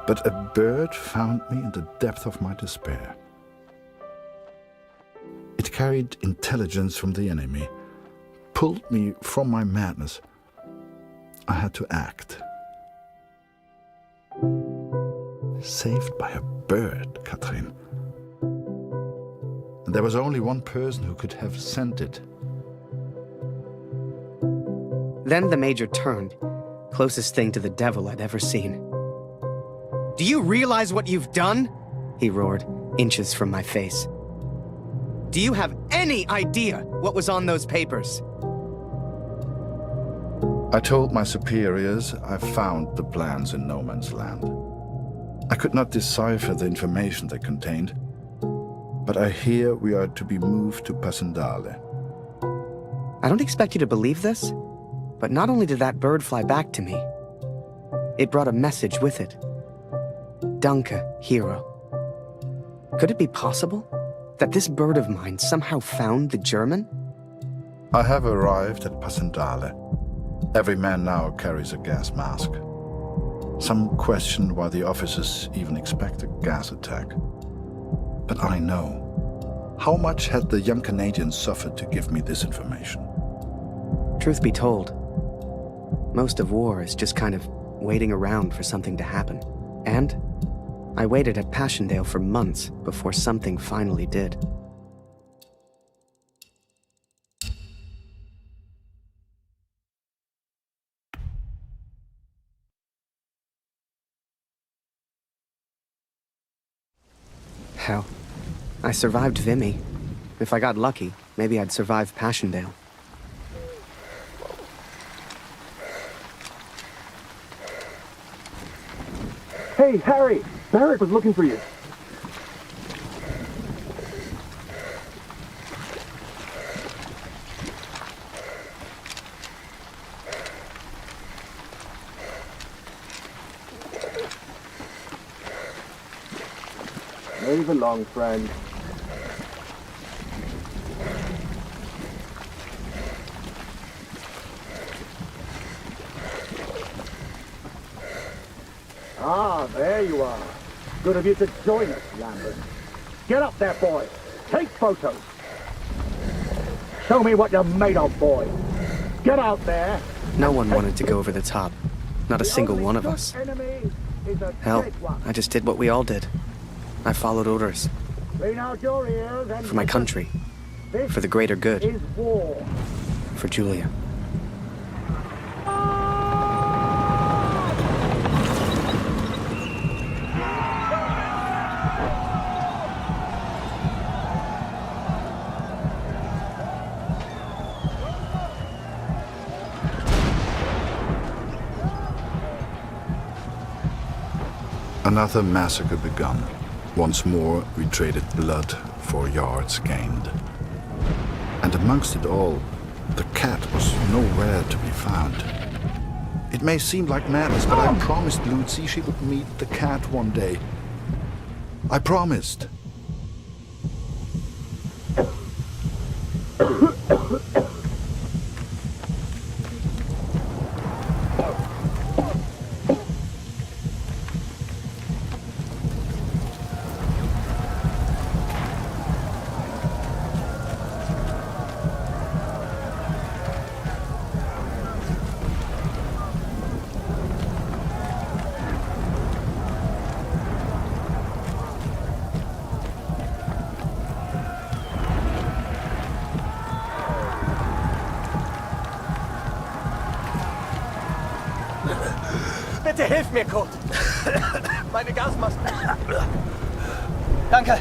but a bird found me in the depth of my despair. It carried intelligence from the enemy, pulled me from my madness. I had to act. Saved by a bird, Katrin. And there was only one person who could have sent it. Then the Major turned, closest thing to the devil I'd ever seen. "Do you realize what you've done?" he roared, inches from my face. Do you have any idea what was on those papers? I told my superiors I found the plans in no man's land. I could not decipher the information they contained, but I hear we are to be moved to Passendale. I don't expect you to believe this, but not only did that bird fly back to me, it brought a message with it. Danke, hero. Could it be possible that this bird of mine somehow found the German? I have arrived at Passendale. Every man now carries a gas mask. Some question why the officers even expect a gas attack. But I know. How much had the young Canadian suffered to give me this information? Truth be told, most of war is just kind of waiting around for something to happen. And I waited at Passchendaele for months before something finally did. Hell, I survived Vimy. If I got lucky, maybe I'd survive Passchendaele. Hey, Harry! Barrett was looking for you. Move along, friend. Ah, there you are. Good of you to join us, Lambert. Get up there, boy. Take photos. Show me what you're made of, boy. Get out there. No one wanted to go over the top. Not a single one of us. Hell, I just did what we all did. I followed orders. For my country. For the greater good. For Julia. Another massacre begun. Once more, we traded blood for yards gained. And amongst it all, the cat was nowhere to be found. It may seem like madness, but I promised Lucy she would meet the cat one day. I promised. Bitte hilf mir, Kurt. Meine Gasmaske. Danke.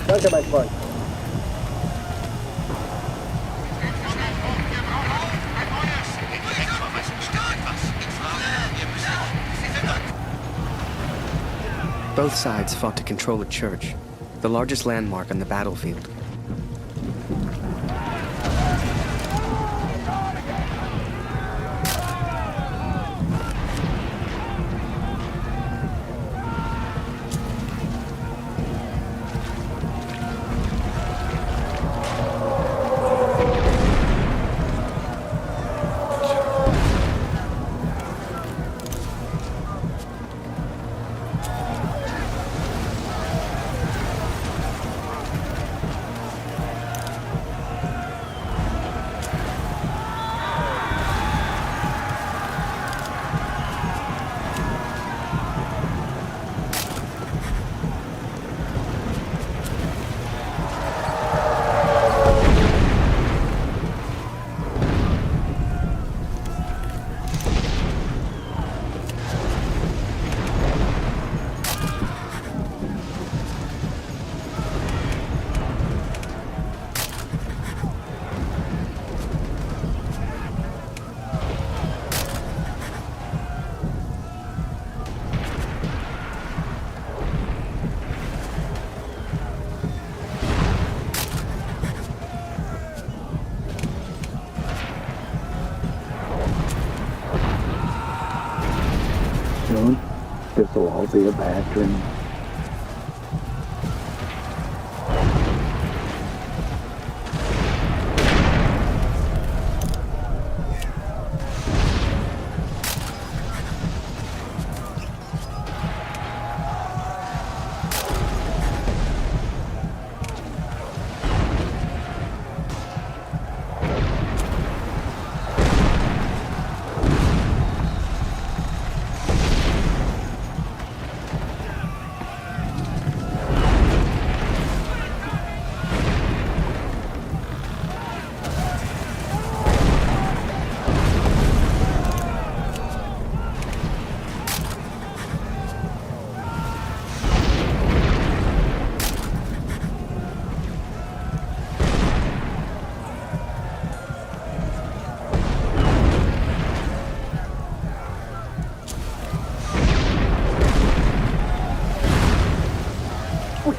Danke, mein Freund. Both sides fought to control a church, the largest landmark on the battlefield. be a bad dream.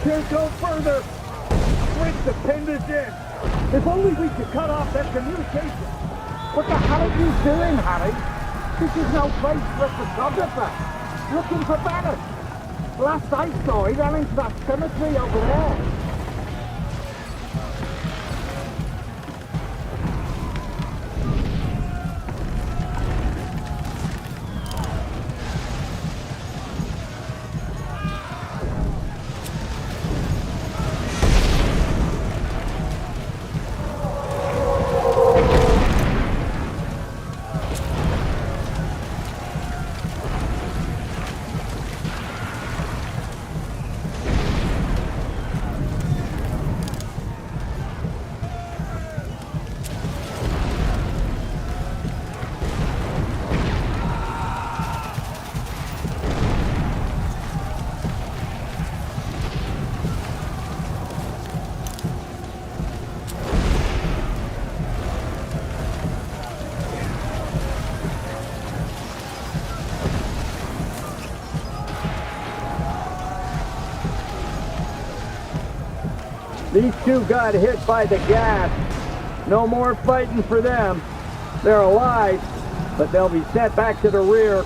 Can't go further. Break the appendage in. If only we could cut off that communication. What the hell are you doing, Harry? This is no place for a photographer. Looking for Bennett. Last I saw, he ran into that cemetery over there. These two got hit by the gas. No more fighting for them. They're alive, but they'll be sent back to the rear.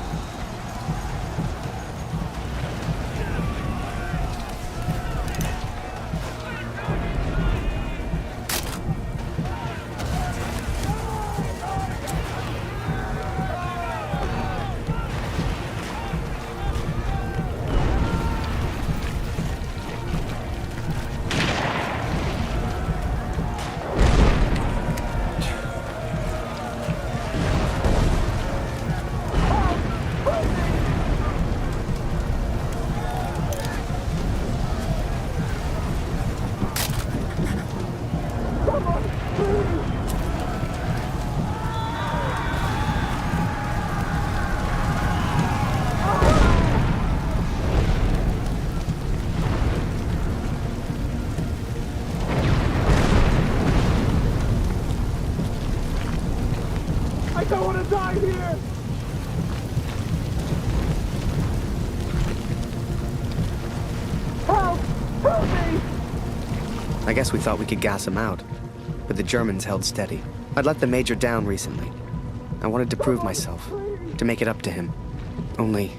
I don't want to die here! Help! Help me! I guess we thought we could gas him out, but the Germans held steady. I'd let the Major down recently. I wanted to prove myself, to make it up to him. Only,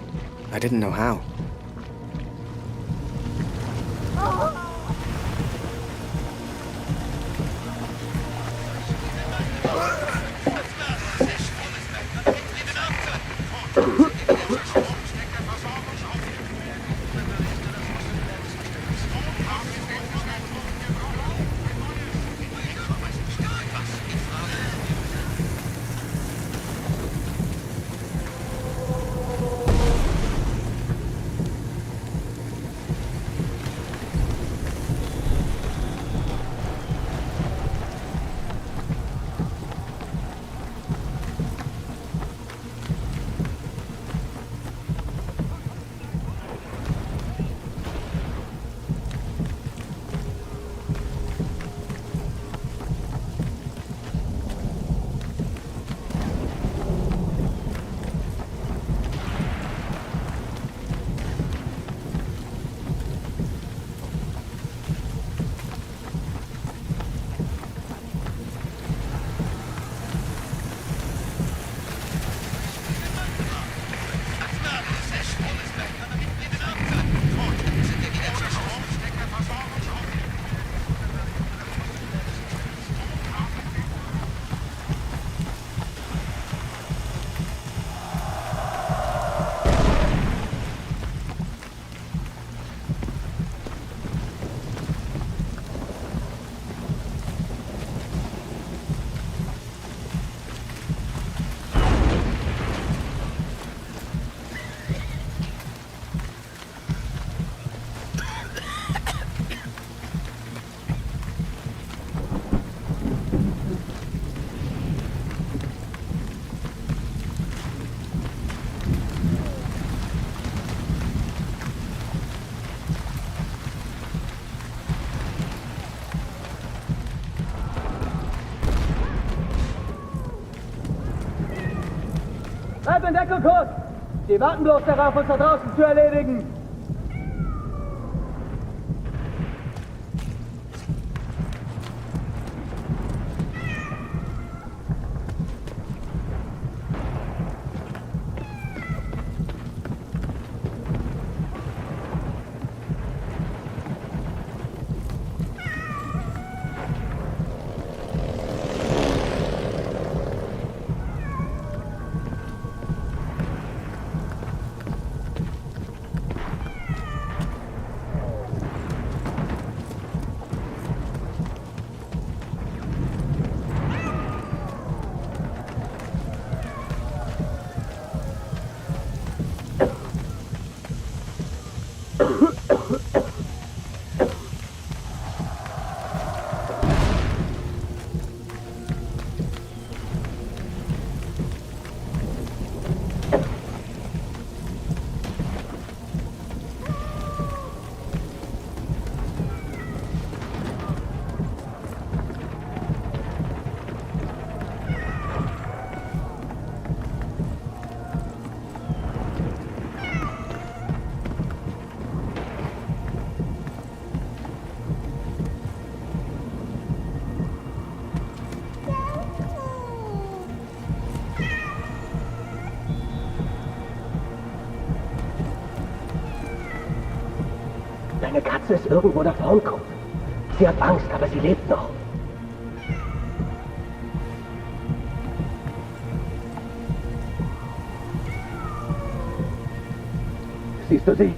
I didn't know how. den Deckelkurs! Sie warten bloß darauf, uns da draußen zu erledigen! Deine Katze ist irgendwo da vorn, Kumpel. Sie hat Angst, aber sie lebt noch. Siehst du sie?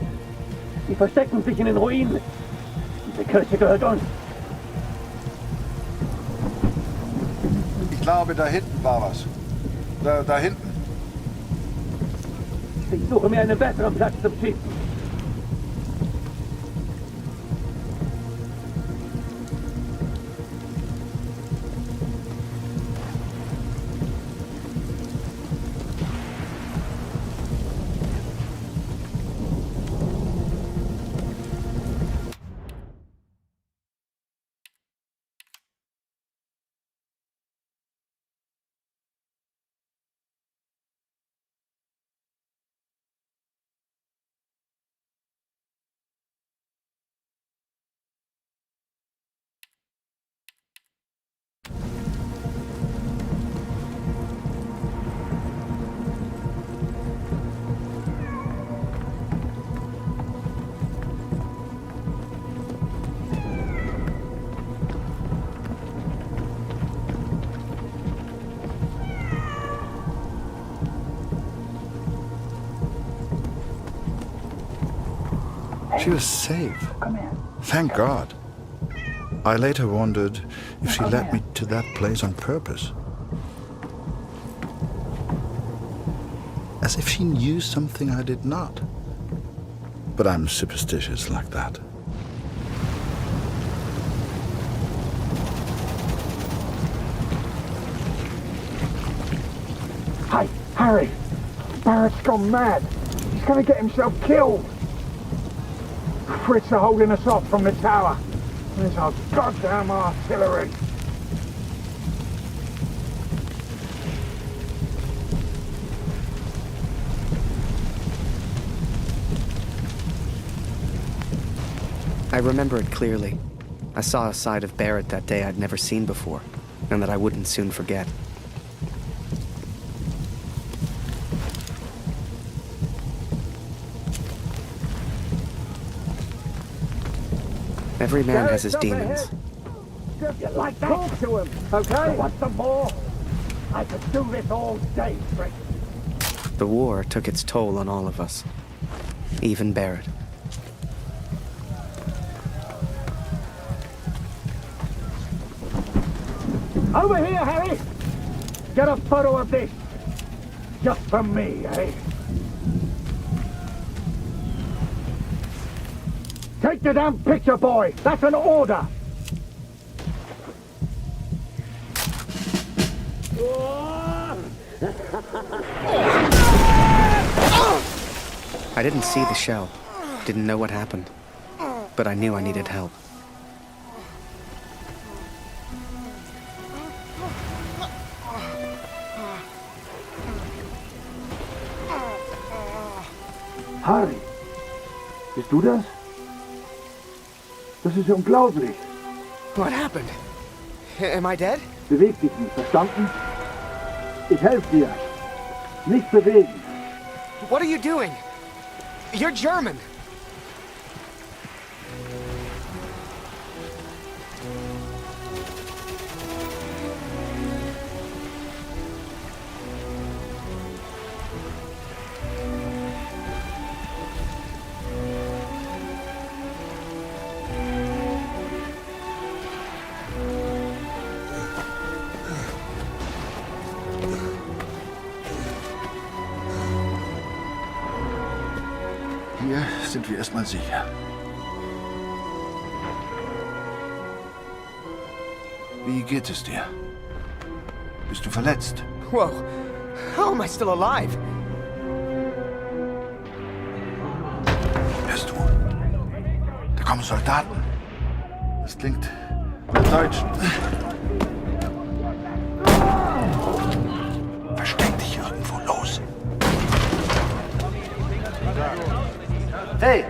Sie verstecken sich in den Ruinen. Diese Kirche gehört uns. Ich glaube, da hinten war was. Da hinten. Ich suche mir einen besseren Platz zum Schießen. She was safe. Thank God. I later wondered if she led me to that place on purpose. As if she knew something I did not. But I'm superstitious like that. Hey, Harry! Barrett's gone mad. He's gonna get himself killed. Fritz are holding us off from the tower. There's our goddamn artillery. I remember it clearly. I saw a side of Barrett that day I'd never seen before, and that I wouldn't soon forget. Every man has his demons. You like that? Talk to him, okay? What's some more? I could do this all day, Fritz. The war took its toll on all of us, even Barrett. Over here, Harry! Get a photo of this. Just for me, eh? Take the damn picture, boy! That's an order! I didn't see the shell, didn't know what happened, but I knew I needed help. Harry, bist du das? Das ist ja unglaublich. What happened? Am I dead? Beweg dich nicht, verstanden? Ich helfe dir. Nicht bewegen. What are you doing? You're German. Hier sind wir erstmal sicher. Wie geht es dir? Bist du verletzt? Whoa. How am I still alive? Hörst du? Da kommen Soldaten. Das klingt nach Deutschen. Versteck dich irgendwo, los. Hey!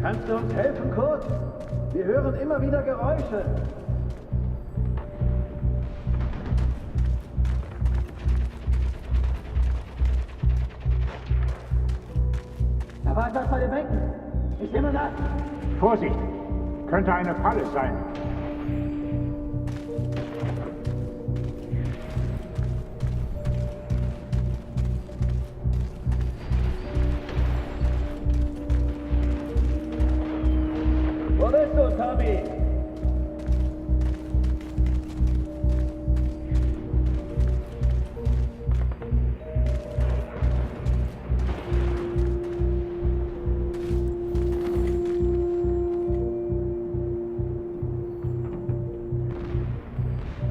Kannst du uns helfen, Kurt? Wir hören immer wieder Geräusche. Da war etwas bei den Bänken. Ich nehme das. Vorsicht! Könnte eine Falle sein. Wo bist du, Tommy?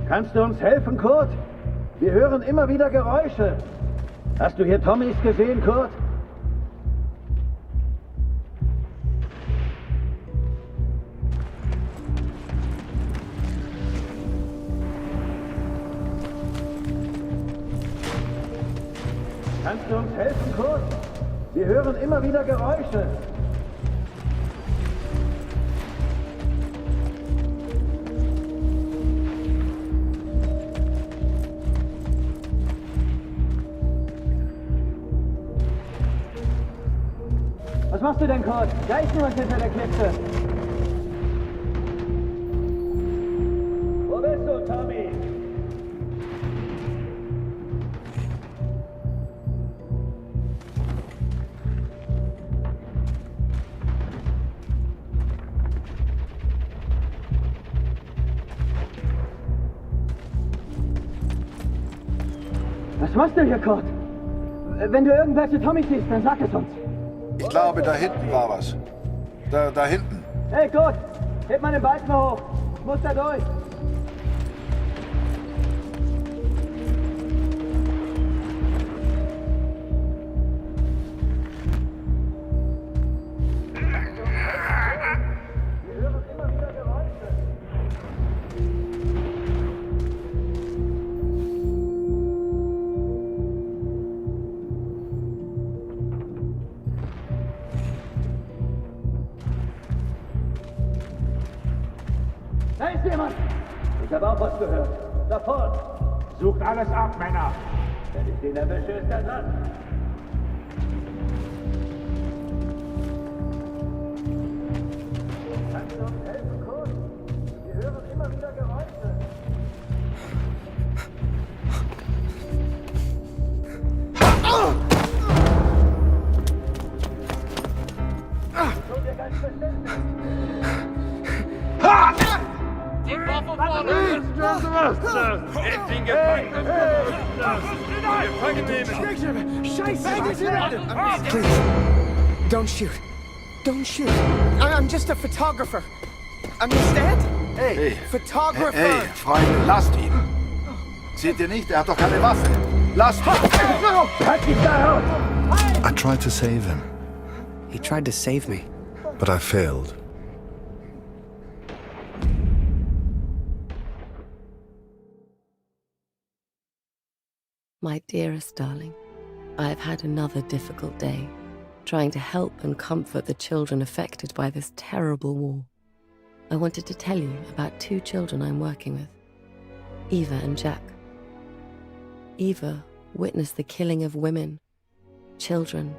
Kannst du uns helfen, Kurt? Wir hören immer wieder Geräusche. Hast du hier Tommys gesehen, Kurt? Kannst du uns helfen, Kurt? Wir hören immer wieder Geräusche. Was machst du denn, Kurt? Da ist jemand hinter der Kiste. Wo bist du, Tommy? Was machst du hier, Kurt? Wenn du irgendwelche Tommys siehst, dann sag es uns. Ich glaube, da hinten war was. Da hinten. Hey, Kurt! Heb mal den Balken hoch! Ich muss da durch! Da ist jemand! Ich habe auch was gehört. Da vorne! Sucht alles ab, Männer! Wenn ich den erwische, ist er dran. Kannst du uns helfen, Kurt? Wir hören immer wieder Geräusche. Schon dir ganz verständlich. Die Waffe vorne! Den Gefangenen! Gefangen nehmen! Scheiße! Please, don't shoot. Don't shoot. I'm just a photographer. Understand? Hey, photographer! Hey, Freunde, lasst ihn! Seht ihr nicht? Er hat doch keine Waffe! Lasst ihn! I tried to save him. He tried to save me. But I failed. My dearest darling, I have had another difficult day, trying to help and comfort the children affected by this terrible war. I wanted to tell you about 2 children I'm working with, Eva and Jack. Eva witnessed the killing of women, children,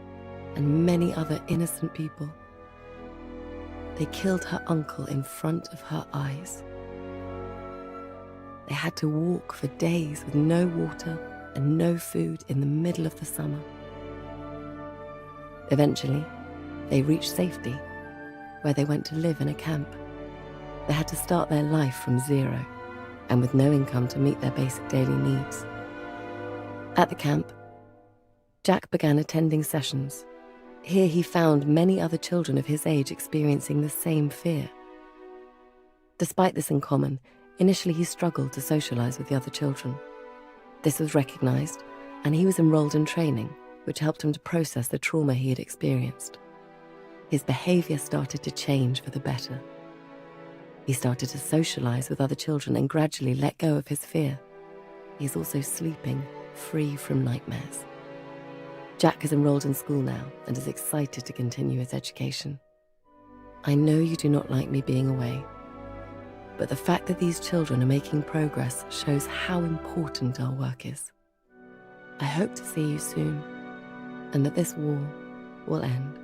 and many other innocent people. They killed her uncle in front of her eyes. They had to walk for days with no water and no food in the middle of the summer. Eventually, they reached safety, where they went to live in a camp. They had to start their life from zero, and with no income to meet their basic daily needs. At the camp, Jack began attending sessions. Here he found many other children of his age experiencing the same fear. Despite this in common, initially he struggled to socialize with the other children. This was recognized, and he was enrolled in training, which helped him to process the trauma he had experienced. His behavior started to change for the better. He started to socialize with other children and gradually let go of his fear. He's also sleeping free from nightmares. Jack is enrolled in school now and is excited to continue his education. I know you do not like me being away, but the fact that these children are making progress shows how important our work is. I hope to see you soon, and that this war will end.